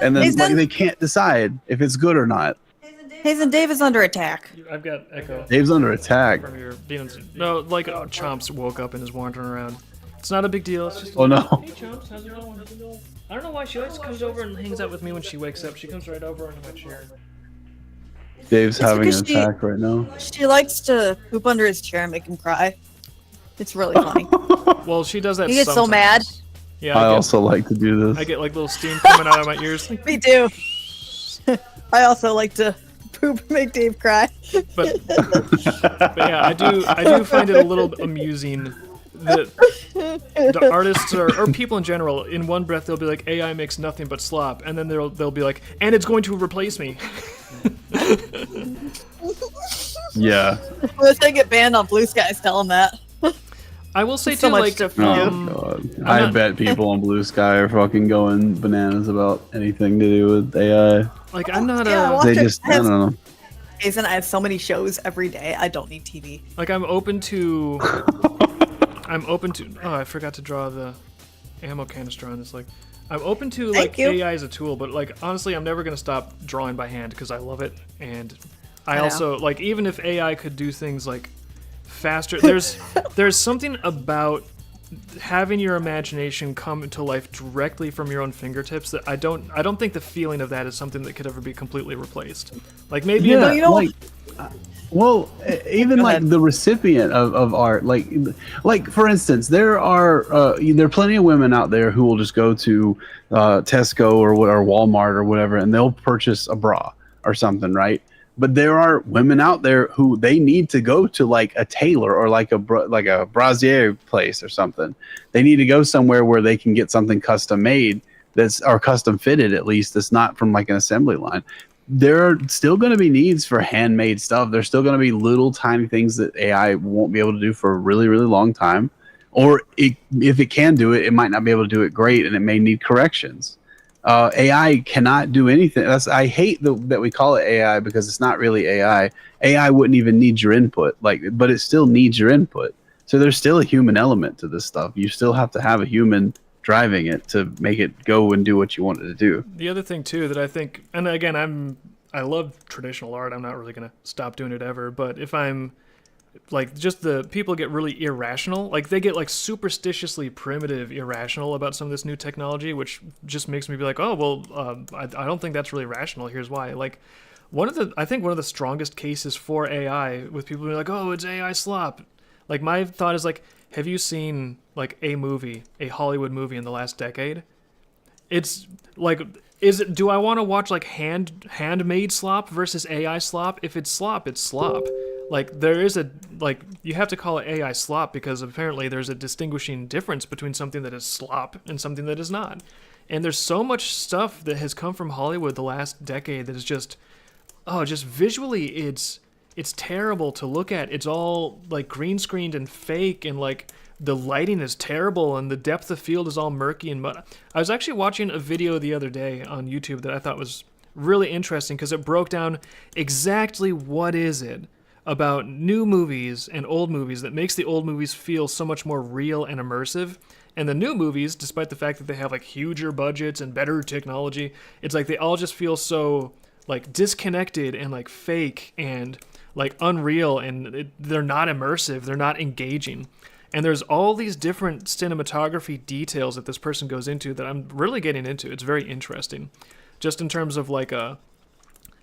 And then like, they can't decide if it's good or not. Hazen Dave is under attack. I've got echo. Dave's under attack. From your no, like Chomps woke up and is wandering around. It's not a big deal. It's just Oh no. Hey Chomps, how's it going? I don't know why she always comes over and hangs out with me when she wakes up. She comes right over into my chair. Dave's having an because attack right now. She likes to poop under his chair and make him cry. It's really funny. Well, she does that. He gets so sometimes. mad. Yeah, I also like to do this. I get like little steam coming out of my ears. Me too. I also like to poop and make Dave cry. But yeah, I do find it a little amusing that the artists or people in general, in one breath they'll be like, AI makes nothing but slop, and then they'll be like, and it's going to replace me. Yeah. Unless they get banned on Blue Skies, tell them that. I will say So too, much like, stuff Oh god. I bet people on Blue Sky are fucking going bananas about anything to do with AI. like I'm not Yeah, a well, They just, I don't know. Jason, I have so many shows every day. I don't need TV. like I'm open to. Oh, I forgot to draw the ammo canister on this. Like, I'm open to like Thank you. AI as a tool, but like honestly, I'm never gonna stop drawing by hand because I love it, and I know. also like, even if AI could do things like faster, there's something about having your imagination come to life directly from your own fingertips that I don't think the feeling of that is something that could ever be completely replaced. Like maybe Yeah, you know like, Well, even Go like ahead. the recipient of art, like for instance, there are plenty of women out there who will just go to Tesco or Walmart or whatever, and they'll purchase a bra or something, right? But there are women out there who they need to go to like a tailor or like a brassiere place or something. They need to go somewhere where they can get something custom made that's or custom fitted at least that's not from like an assembly line. There are still going to be needs for handmade stuff. There's still going to be little tiny things that AI won't be able to do for a really, really long time. Or if it can do it, it might not be able to do it great, and it may need corrections. AI cannot do anything. I hate that we call it AI because it's not really AI. AI wouldn't even need your input, but it still needs your input. So there's still a human element to this stuff. You still have to have a human driving it to make it go and do what you want it to do. The other thing too that I think, and again, I love traditional art. I'm not really gonna stop doing it ever. But if I'm like, just the people get really irrational, like they get like superstitiously primitive, irrational about some of this new technology, which just makes me be like, oh well, I don't think that's really rational. Here's why. Like, I think one of the strongest cases for AI with people being like, oh, it's AI slop. Like my thought is like, have you seen like a Hollywood movie in the last decade? It's like, do I want to watch like handmade slop versus AI slop? If it's slop, it's slop. Like there is you have to call it AI slop because apparently there's a distinguishing difference between something that is slop and something that is not. And there's so much stuff that has come from Hollywood the last decade that is just visually it's terrible to look at. It's all like green screened and fake, and like the lighting is terrible and the depth of field is all murky and mud. I was actually watching a video the other day on YouTube that I thought was really interesting because it broke down exactly what is it about new movies and old movies that makes the old movies feel so much more real and immersive. And the new movies, despite the fact that they have like huger budgets and better technology, it's like they all just feel so like disconnected and like fake and like unreal, and they're not immersive, they're not engaging. And there's all these different cinematography details that this person goes into that I'm really getting into. It's very interesting, just in terms of like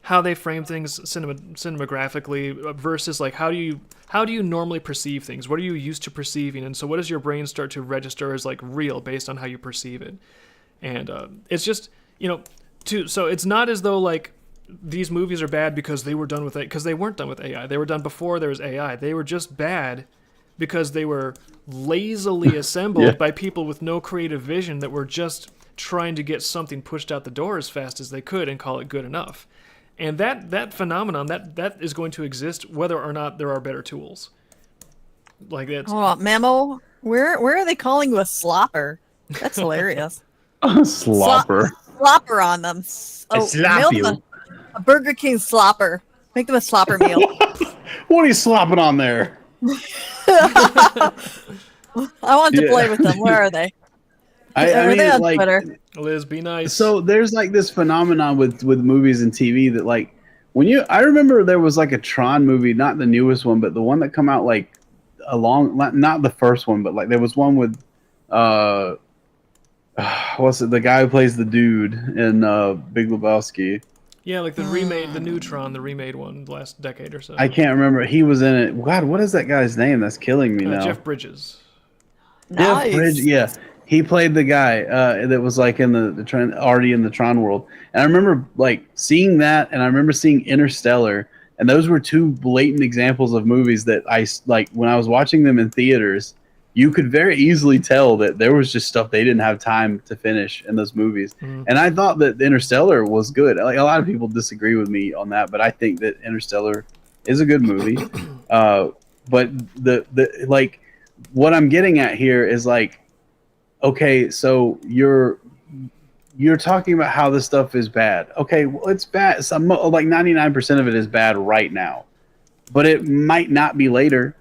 how they frame things cinemagraphically versus like how do you normally perceive things? What are you used to perceiving? And so what does your brain start to register as like real based on how you perceive it? And it's just, so it's not as though like these movies are bad because they were done with it, because they weren't done with AI. They were done before there was AI. They were just bad because they were lazily assembled by people with no creative vision that were just trying to get something pushed out the door as fast as they could and call it good enough. And that phenomenon, that is going to exist whether or not there are better tools. Like that. Hold on, Mamo. Where are they calling you a slopper? That's hilarious. Slopper. Slopper on them. I slap you. A Burger King slopper. Make them a slopper meal. What are you slopping on there? I want to play with them. Where are they? I mean, they on like, Twitter? Liz, be nice. So there's like this phenomenon with movies and TV that like I remember there was like a Tron movie, not the newest one, but the one that come out like not the first one, but like there was one with what's it? The guy who plays the dude in Big Lebowski. Yeah, like the Neutron, the remade one last decade or so. I can't remember. He was in it. God, what is that guy's name? That's killing me now. Jeff Bridges. Nice. Jeff Bridges, yeah. He played the guy that was like in the Tron, already in the Tron world. And I remember like seeing that, and I remember seeing Interstellar, and those were two blatant examples of movies that I like when I was watching them in theaters. You could very easily tell that there was just stuff they didn't have time to finish in those movies. And I thought that Interstellar was good. Like a lot of people disagree with me on that, but I think that Interstellar is a good movie. But the like what I'm getting at here is like, okay, so you're talking about how this stuff is bad. Okay, well, it's bad. Like 99% of it is bad right now, but it might not be later.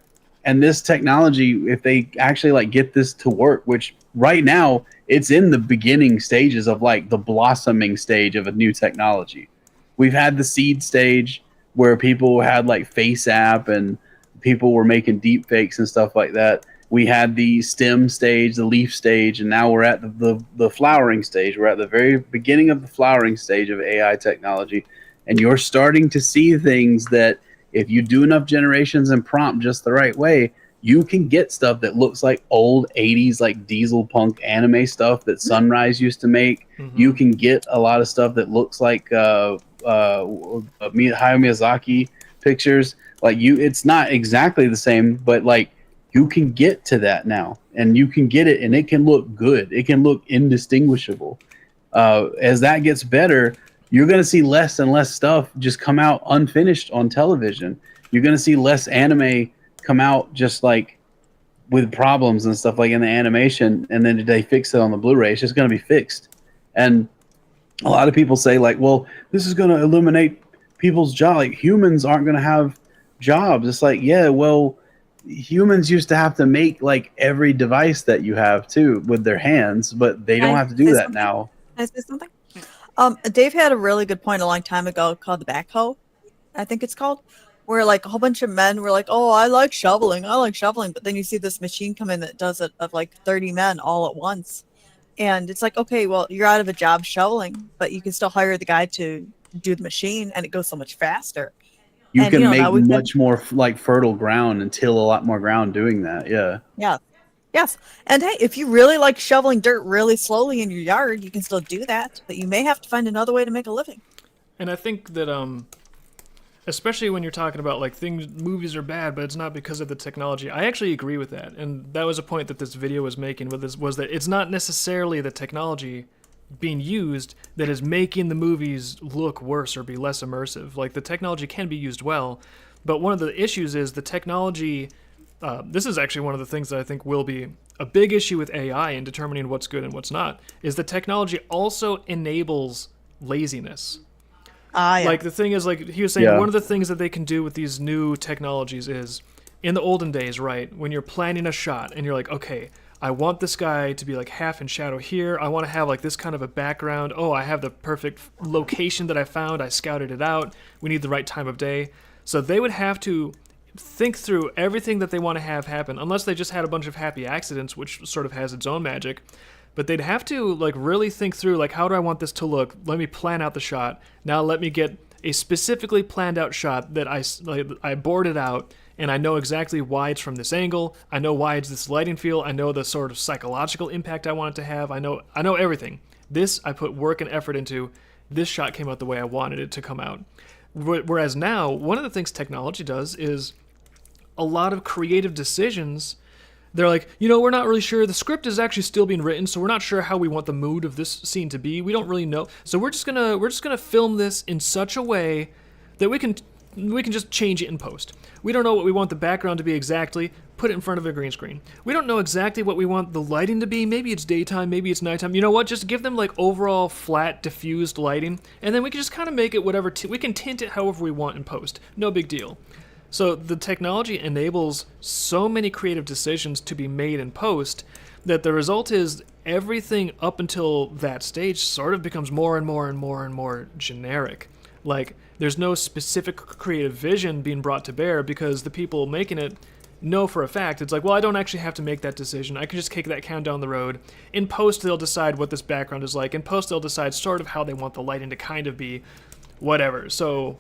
And this technology, if they actually like get this to work, which right now it's in the beginning stages of like the blossoming stage of a new technology. We've had the seed stage where people had like Face App and people were making deep fakes and stuff like that. We had the stem stage, the leaf stage, and now we're at the flowering stage. We're at the very beginning of the flowering stage of AI technology. And you're starting to see things that if you do enough generations and prompt just the right way, you can get stuff that looks like old 80s like diesel punk anime stuff that Sunrise used to make. You can get a lot of stuff that looks like Hayao Miyazaki pictures. Like it's not exactly the same, but like you can get to that now, and you can get it, and it can look good. It can look indistinguishable. As that gets better, you're going to see less and less stuff just come out unfinished on television. You're going to see less anime come out just like with problems and stuff like in the animation, and then they fix it on the Blu-ray. It's just going to be fixed. And a lot of people say like, well, this is going to eliminate people's job. Like humans aren't going to have jobs. It's like, yeah, well, humans used to have to make like every device that you have too with their hands, but they don't have to do that now. Can I say something? Dave had a really good point a long time ago called the backhoe, I think it's called, where like a whole bunch of men were like, oh, I like shoveling. But then you see this machine come in that does it of like 30 men all at once. And it's like, okay, well, you're out of a job shoveling, but you can still hire the guy to do the machine, and it goes so much faster. You can make much more like fertile ground and till a lot more ground doing that. Yeah. Yeah. Yes. And hey, if you really like shoveling dirt really slowly in your yard, you can still do that, but you may have to find another way to make a living. And I think that especially when you're talking about like movies are bad, but it's not because of the technology. I actually agree with that. And that was a point that this video was making with this, was that it's not necessarily the technology being used that is making the movies look worse or be less immersive. Like the technology can be used well, but one of the issues is the technology. This is actually one of the things that I think will be a big issue with AI in determining what's good and what's not, is the technology also enables laziness. Yeah. Like the thing is, like he was saying, one of the things that they can do with these new technologies is, in the olden days, right, when you're planning a shot and you're like, okay, I want this guy to be like half in shadow here. I want to have like this kind of a background. Oh, I have the perfect location that I found. I scouted it out. We need the right time of day. So they would have to think through everything that they want to have happen, unless they just had a bunch of happy accidents, which sort of has its own magic. But they'd have to like really think through, like, how do I want this to look? Let me plan out the shot. Now let me get a specifically planned out shot that I boarded out, and I know exactly why it's from this angle. I know why it's this lighting feel. I know the sort of psychological impact I want it to have. I know everything. This I put work and effort into. This shot came out the way I wanted it to come out. Whereas now, one of the things technology does is a lot of creative decisions. They're like, we're not really sure. The script is actually still being written, so we're not sure how we want the mood of this scene to be. We don't really know. So we're just gonna film this in such a way that we can just change it in post. We don't know what we want the background to be exactly. Put it in front of a green screen. We don't know exactly what we want the lighting to be. Maybe it's daytime, maybe it's nighttime. You know what? Just give them like overall flat, diffused lighting, and then we can just kind of make it whatever. We can tint it however we want in post. No big deal. So the technology enables so many creative decisions to be made in post that the result is everything up until that stage sort of becomes more and more and more and more generic. Like, there's no specific creative vision being brought to bear because the people making it know for a fact. It's like, well, I don't actually have to make that decision. I can just kick that can down the road. In post, they'll decide what this background is like. In post, they'll decide sort of how they want the lighting to kind of be, whatever. So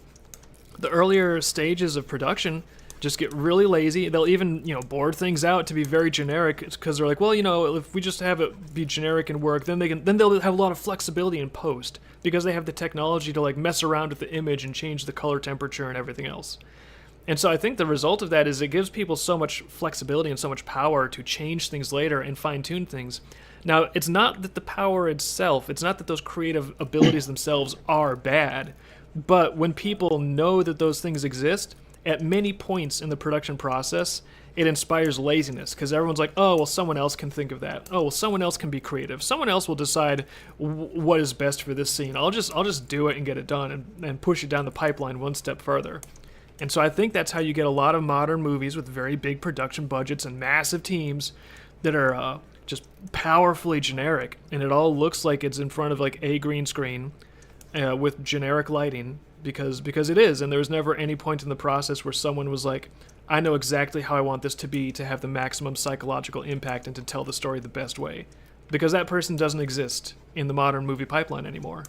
the earlier stages of production just get really lazy. They'll even, board things out to be very generic because they're like, well, if we just have it be generic and work, then they'll have a lot of flexibility in post because they have the technology to like mess around with the image and change the color temperature and everything else. And so I think the result of that is it gives people so much flexibility and so much power to change things later and fine-tune things. Now, it's not that the power itself, it's not that those creative abilities themselves are bad, but when people know that those things exist, at many points in the production process, it inspires laziness because everyone's like, oh, well, someone else can think of that. Oh, well, someone else can be creative. Someone else will decide what is best for this scene. I'll just do it and get it done and push it down the pipeline one step further. And so I think that's how you get a lot of modern movies with very big production budgets and massive teams that are just powerfully generic. And it all looks like it's in front of like a green screen with generic lighting because it is. And there was never any point in the process where someone was like, I know exactly how I want this to be to have the maximum psychological impact and to tell the story the best way. Because that person doesn't exist in the modern movie pipeline anymore.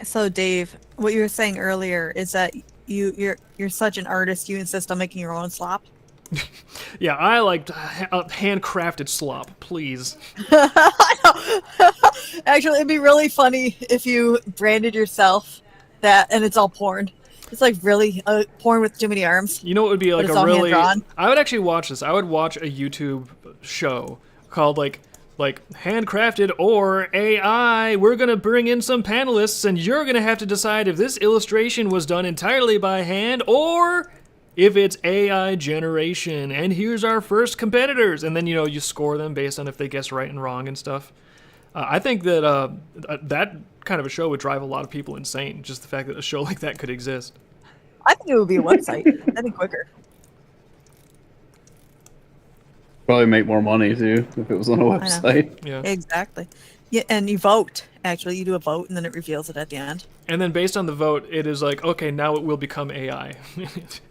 So Dave, what you were saying earlier is that you're such an artist, you insist on making your own slop. Yeah, I like handcrafted slop, please. Actually, it'd be really funny if you branded yourself that, and it's all porn. It's like really porn with too many arms. You know what would be like it's a all really... hand-drawn. I would actually watch this. I would watch a YouTube show called like handcrafted or AI. We're gonna bring in some panelists, and you're gonna have to decide if this illustration was done entirely by hand or if it's AI generation. And here's our first competitors, and then you score them based on if they guess right and wrong and stuff. I think that that kind of a show would drive a lot of people insane. Just the fact that a show like that could exist. I think it would be a website. That'd be quicker. Probably make more money too if it was on a website. Yeah, exactly. Yeah, and you vote. Actually, you do a vote, and then it reveals it at the end. And then based on the vote, it is like, okay, now it will become AI.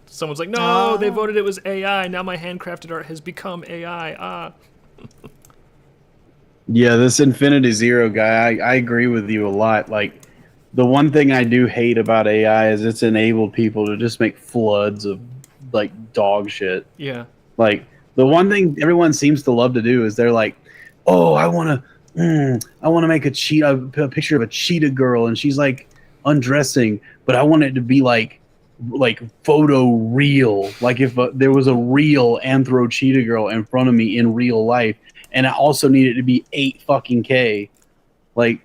Someone's like, no, they voted it was AI. Now my handcrafted art has become AI. Yeah, this Infinity Zero guy, I agree with you a lot. Like, the one thing I do hate about AI is it's enabled people to just make floods of, like, dog shit. Yeah. Like, the one thing everyone seems to love to do is they're like, oh, I want to make a picture of a cheetah girl, and she's, like, undressing, but I want it to be, like photo real. Like, if there was a real anthro cheetah girl in front of me in real life, and I also need it to be 8 fucking K. Like,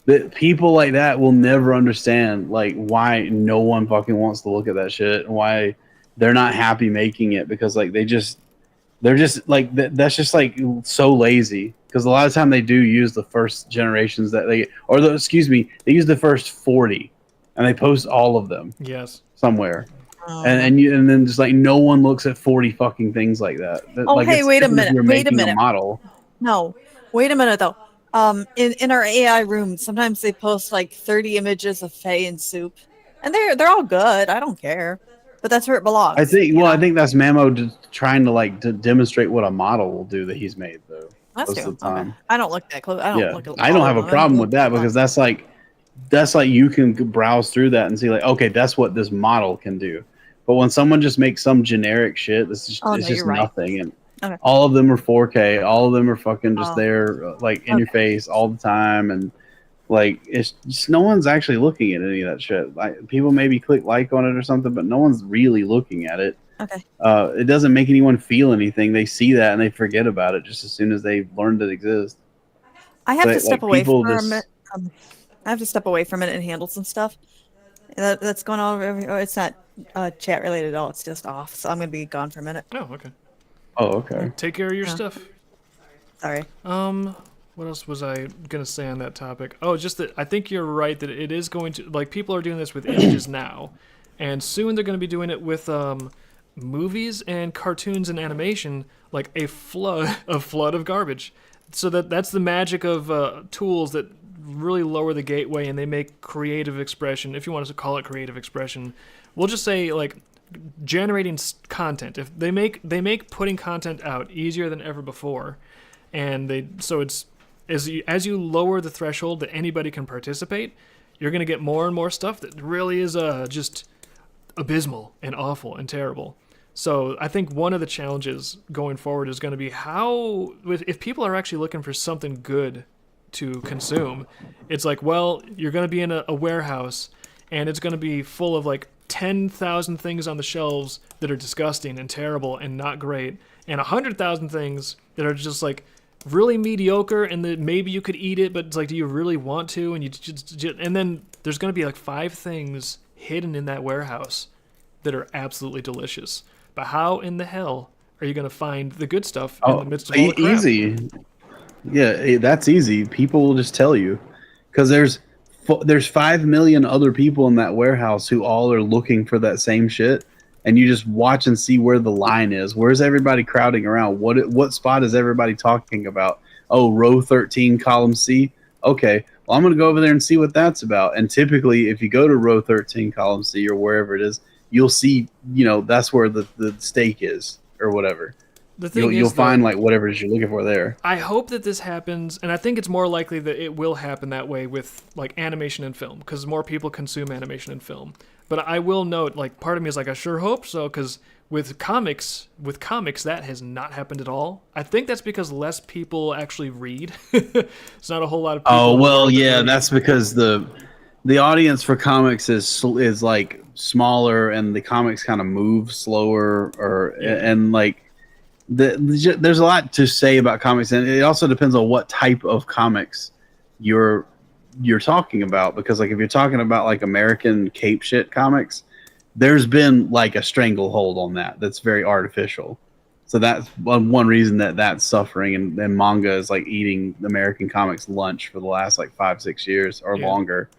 the people like that will never understand like why no one fucking wants to look at that shit, and why they're not happy making it, because like they're just like that's just like so lazy. Because a lot of time they do use the first generations that they they use the first 40 and they post all of them. Yes. Somewhere. And then just like no one looks at 40 fucking things like that. Oh, like, hey, wait a minute. Wait a minute. A model. No, wait a minute though. In our AI room, sometimes they post like 30 images of Faye and Soup, and they're all good. I don't care, but that's where it belongs. I think. Well, I think that's Mamo just trying to like to demonstrate what a model will do that he's made though. That's most true. of the time. Okay. I don't look that close. I don't look. I don't have a problem with that, because that's like you can browse through that and see like, okay, that's what this model can do. But when someone just makes some generic shit, it's just nothing. And all of them are 4K. All of them are fucking just there, like in your face all the time. And like, it's just no one's actually looking at any of that shit. Like, people maybe click like on it or something, but no one's really looking at it. Okay. It doesn't make anyone feel anything. They see that and they forget about it just as soon as they've learned it exists. I have to step away for a minute. I have to step away for a minute and handle some stuff that's going on. It's not chat related at all. It's just off. So I'm going to be gone for a minute. Oh, okay. Oh, okay. Take care of your stuff. Sorry. What else was I gonna say on that topic? Oh, just that I think you're right that it is going to, like, people are doing this with images now, and soon they're going to be doing it with movies and cartoons and animation, like a flood of garbage. So that's the magic of tools that really lower the gateway, and they make creative expression, if you want to call it creative expression. We'll just say like generating content. If they make putting content out easier than ever before, and it's as you lower the threshold that anybody can participate, you're going to get more and more stuff that really is just abysmal and awful and terrible. So I think one of the challenges going forward is going to be if people are actually looking for something good to consume, it's like, well, you're going to be in a warehouse, and it's going to be full of like 10,000 things on the shelves that are disgusting and terrible and not great, and 100,000 things that are just like really mediocre, and that maybe you could eat it, but it's like, do you really want to? And then there's going to be like 5 things hidden in that warehouse that are absolutely delicious. But how in the hell are you going to find the good stuff in the midst of all the crap? Easy. Yeah, that's easy. People will just tell you, because there's 5 million other people in that warehouse who all are looking for that same shit, and you just watch and see where the line is. Where's everybody crowding around? What spot is everybody talking about? Oh, row 13, column C. Okay, well, I'm going to go over there and see what that's about. And typically, if you go to row 13, column C, or wherever it is, you'll see, that's where the steak is or whatever. The thing you'll is, find though, like whatever it is you're looking for there. I hope that this happens, and I think it's more likely that it will happen that way with like animation and film, because more people consume animation and film. But I will note, like, part of me is like, I sure hope so, because with comics, that has not happened at all. I think that's because less people actually read. It's not a whole lot of people. Oh in the well, world that yeah, read. that's because the audience for comics is like smaller, and the comics kind of move slower, or and like there's a lot to say about comics, and it also depends on what type of comics you're talking about, because like if you're talking about like American cape shit comics, there's been like a stranglehold on that's very artificial. So that's one reason that's suffering, and manga is like eating American comics lunch for the last like 5-6 years or longer.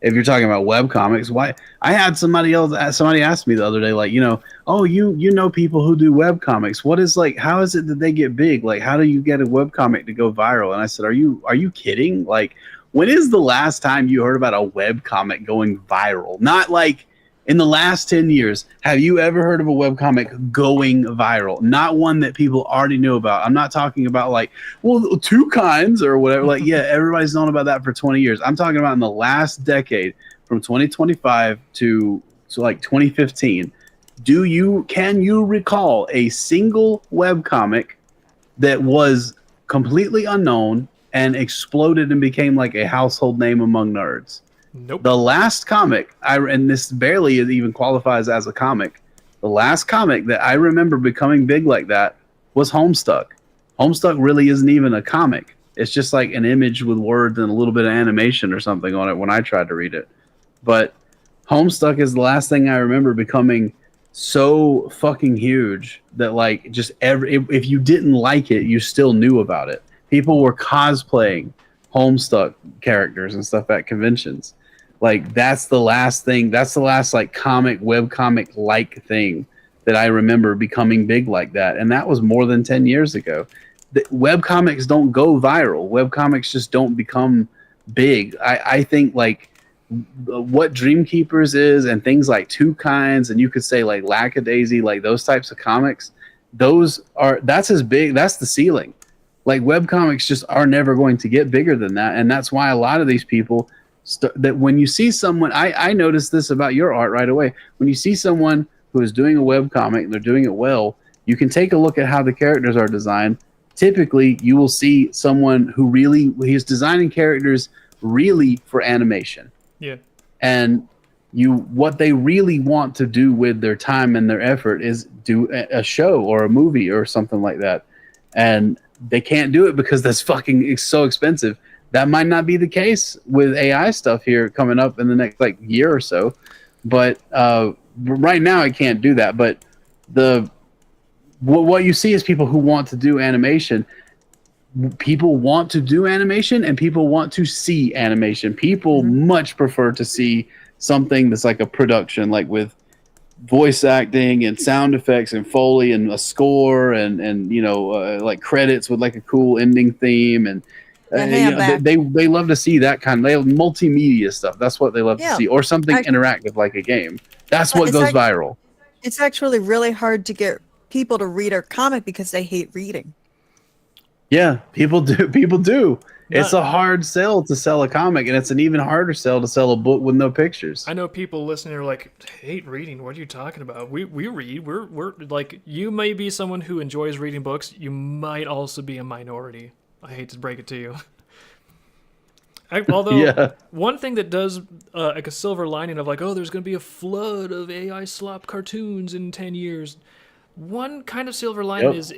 If you're talking about web comics, why I had somebody asked me the other day, like, oh, you know people who do web comics. What is like, how is it that they get big? Like, how do you get a web comic to go viral? And I said, are you kidding? Like, when is the last time you heard about a web comic going viral? Not like in the last 10 years, have you ever heard of a webcomic going viral? Not one that people already knew about. I'm not talking about like, well, two kinds or whatever. Like, yeah, everybody's known about that for 20 years. I'm talking about in the last decade, from 2025 to like 2015. Can you recall a single webcomic that was completely unknown and exploded and became like a household name among nerds? Nope. The last comic, and this barely even qualifies as a comic, the last comic that I remember becoming big like that was Homestuck. Homestuck really isn't even a comic. It's just like an image with words and a little bit of animation or something on it when I tried to read it. But Homestuck is the last thing I remember becoming so fucking huge that like just if you didn't like it, you still knew about it. People were cosplaying Homestuck characters and stuff at conventions. Like that's the last like web comic like thing that I remember becoming big like that, and that was more than 10 years ago. Web comics don't go viral. Web comics just don't become big. I think like what Dreamkeepers is and things like Two Kinds, and you could say like Lackadaisy, like those types of comics, that's as big. That's the ceiling. Like web comics just are never going to get bigger than that, and that's why a lot of these people that when you see someone, I noticed this about your art right away. When you see someone who is doing a web comic and they're doing it well, you can take a look at how the characters are designed. Typically, you will see someone who he's designing characters really for animation. Yeah. And what they really want to do with their time and their effort is do a show or a movie or something like that. And they can't do it because it's so expensive. That might not be the case with AI stuff here coming up in the next like year or so, but right now I can't do that. But what you see is people who want to do animation. People want to do animation, and people want to see animation. People much prefer to see something that's like a production, like with voice acting and sound effects and Foley and a score and like credits with like a cool ending theme, and they love to see that kind of, they have multimedia stuff. That's what they love to see, or something interactive like a game. That's what goes viral. It's actually really hard to get people to read our comic because they hate reading. Yeah, people do. It's a hard sell to sell a comic, and it's an even harder sell to sell a book with no pictures. I know people listening are like, hate reading. What are you talking about? We read. We're like, you may be someone who enjoys reading books. You might also be a minority. I hate to break it to you. Although, one thing that does like a silver lining of like, oh, there's going to be a flood of AI slop cartoons in 10 years. One kind of silver lining is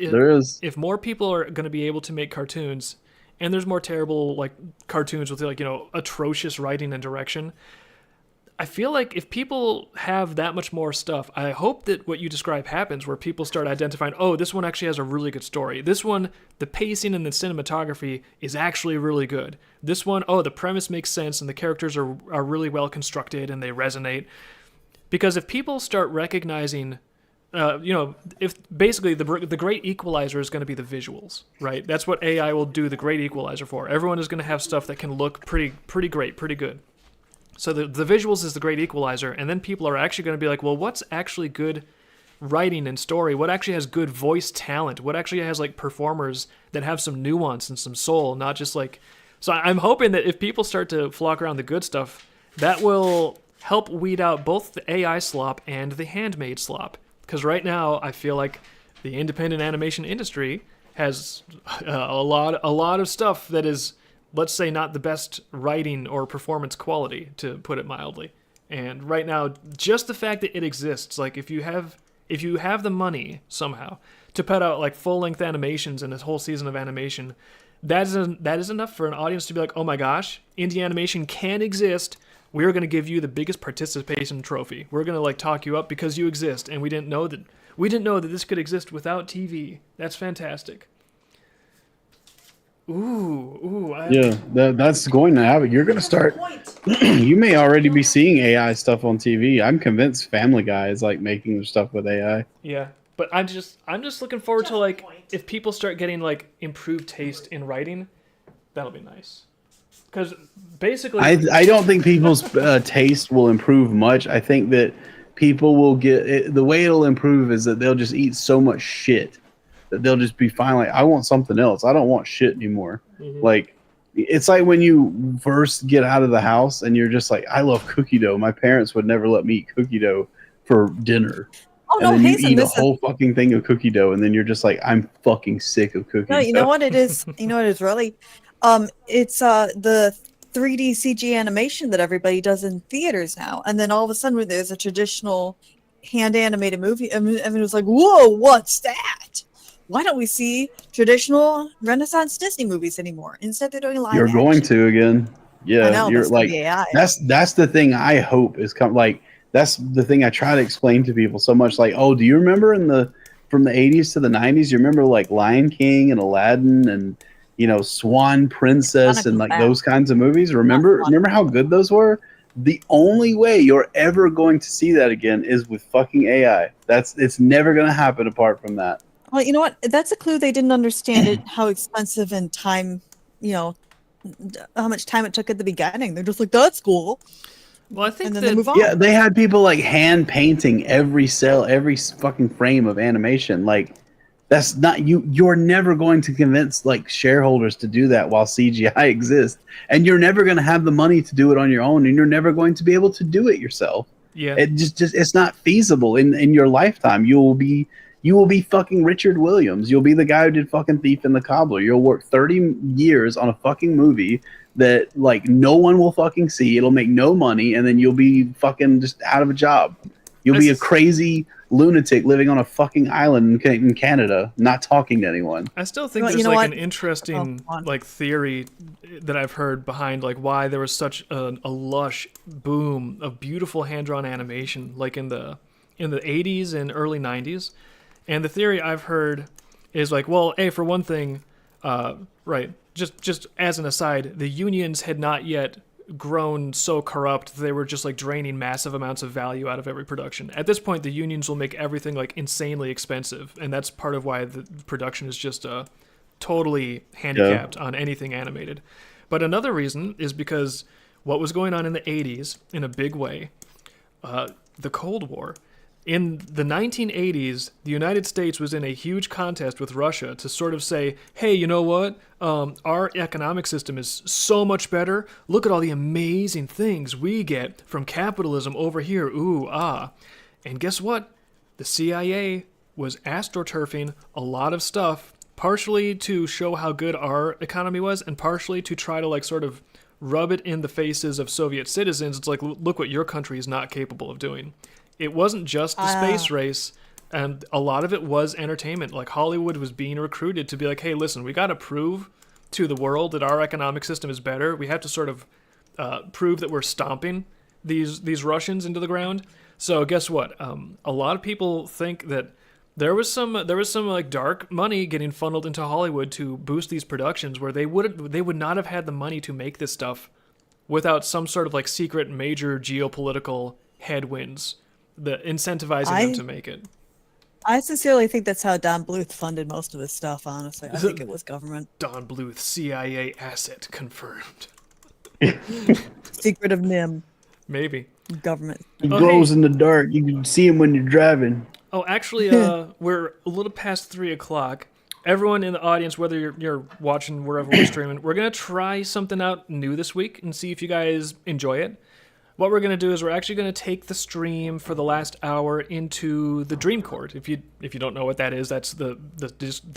if more people are going to be able to make cartoons, and there's more terrible like cartoons with like atrocious writing and direction. I feel like if people have that much more stuff, I hope that what you describe happens, where people start identifying, oh, this one actually has a really good story. This one, the pacing and the cinematography is actually really good. This one, oh, the premise makes sense and the characters are really well constructed and they resonate. Because if people start recognizing, if basically the great equalizer is going to be the visuals, right? That's what AI will do the great equalizer for. Everyone is going to have stuff that can look pretty great, pretty good. So the visuals is the great equalizer, and then people are actually going to be like, well, what's actually good writing and story, what actually has good voice talent, what actually has like performers that have some nuance and some soul, not just like. So I'm hoping that if people start to flock around the good stuff, that will help weed out both the AI slop and the handmade slop. Because right now, I feel like the independent animation industry has a lot of stuff that is, let's say, not the best writing or performance quality, to put it mildly. And right now, just the fact that it exists, like if you have the money somehow to put out like full-length animations and this whole season of animation, that is enough for an audience to be like, oh my gosh, indie animation can exist. We're going to give you the biggest participation trophy. We're going to like talk you up because you exist, and we didn't know that this could exist without TV. That's fantastic. That's going to happen. You're going to start. You may already be seeing AI stuff on TV. I'm convinced Family Guy is like making their stuff with AI. Yeah, but I'm just looking forward to like if people start getting like improved taste in writing, that'll be nice. Because basically, I don't think people's taste will improve much. I think that people will get it, the way it'll improve is that they'll just eat so much shit that they'll just be fine. Like, I want something else. I don't want shit anymore. Like, it's like when you first get out of the house and you're just like, I love cookie dough. My parents would never let me eat cookie dough for dinner. Oh, and no, then Hazen, you eat a whole fucking thing of cookie dough, and then you're just like, I'm fucking sick of cookie dough. No, you know what it is? You know what it is really? It's the 3D CG animation that everybody does in theaters now. And then all of a sudden, when there's a traditional hand animated movie, everyone was like, whoa, what's that? Why don't we see traditional Renaissance Disney movies anymore? Instead, they're doing live You're action. going to again. Yeah, I know, you're like, that's the thing I hope is like, that's the thing I try to explain to people so much. Like, oh, do you remember from the 80s to the 90s? You remember like Lion King and Aladdin and, you know, Swan Princess and like those kinds of movies? Remember how good those were? The only way you're ever going to see that again is with fucking AI. It's never going to happen apart from that. Well, you know what? That's a clue. They didn't understand it, how expensive and time, you know, how much time it took at the beginning. They're just like, that's cool. Well, I think and then they move on. Yeah, they had people like hand painting every cell, every fucking frame of animation. Like, that's not you. You're never going to convince like shareholders to do that while CGI exists, and you're never going to have the money to do it on your own, and you're never going to be able to do it yourself. Yeah, it just it's not feasible in your lifetime. You will be fucking Richard Williams. You'll be the guy who did fucking Thief and the Cobbler. You'll work 30 years on a fucking movie that like no one will fucking see. It'll make no money, and then you'll be fucking just out of a job. You'll be a crazy lunatic living on a fucking island in Canada, not talking to anyone. I still think there's like an interesting like theory that I've heard behind like why there was such a lush boom of beautiful hand-drawn animation like in the 80s and early 90s. And the theory I've heard is like, well, hey, for one thing, right, just as an aside, the unions had not yet grown so corrupt they were just like draining massive amounts of value out of every production. At this point, the unions will make everything like insanely expensive, and that's part of why the production is just totally handicapped on anything animated. But another reason is because what was going on in the 80s in a big way, the Cold War. In the 1980s, the United States was in a huge contest with Russia to sort of say, hey, you know what? Our economic system is so much better. Look at all the amazing things we get from capitalism over here. Ooh, ah. And guess what? The CIA was astroturfing a lot of stuff, partially to show how good our economy was, and partially to try to like sort of rub it in the faces of Soviet citizens. It's like, look what your country is not capable of doing. It wasn't just the space race, and a lot of it was entertainment. Like Hollywood was being recruited to be like, hey, listen, we got to prove to the world that our economic system is better. We have to sort of prove that we're stomping these Russians into the ground. So guess what? A lot of people think that there was some like dark money getting funneled into Hollywood to boost these productions, where they would not have had the money to make this stuff without some sort of like secret major geopolitical headwinds that incentivizing them to make it. I sincerely think that's how Don Bluth funded most of his stuff, honestly. I think it was government. Don Bluth, CIA asset confirmed. Secret of NIM. Maybe. Government. He glows in the dark. You can see him when you're driving. Oh, actually, we're a little past 3 o'clock. Everyone in the audience, whether you're watching wherever we're streaming, we're going to try something out new this week and see if you guys enjoy it. What we're going to do is we're actually going to take the stream for the last hour into the Dream Court. If you don't know what that is, that's the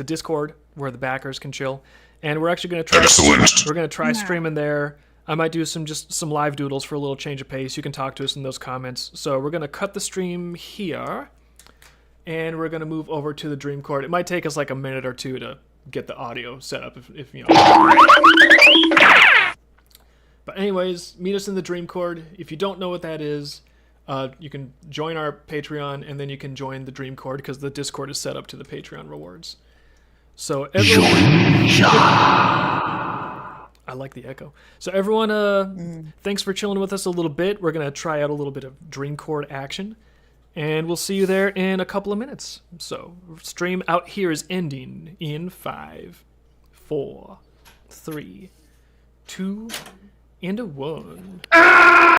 Discord where the backers can chill. And we're actually going to try. Excellent. We're going to try streaming there. I might do some live doodles for a little change of pace. You can talk to us in those comments. So we're going to cut the stream here, and we're going to move over to the Dream Court. It might take us like a minute or two to get the audio set up, if you know. But anyways, meet us in the Dream Court. If you don't know what that is, you can join our Patreon, and then you can join the Dream Court because the Discord is set up to the Patreon rewards. So everyone... I like the echo. So everyone, thanks for chilling with us a little bit. We're going to try out a little bit of Dream Court action, and we'll see you there in a couple of minutes. So stream out here is ending in 5, 4, 3, 2, and 1.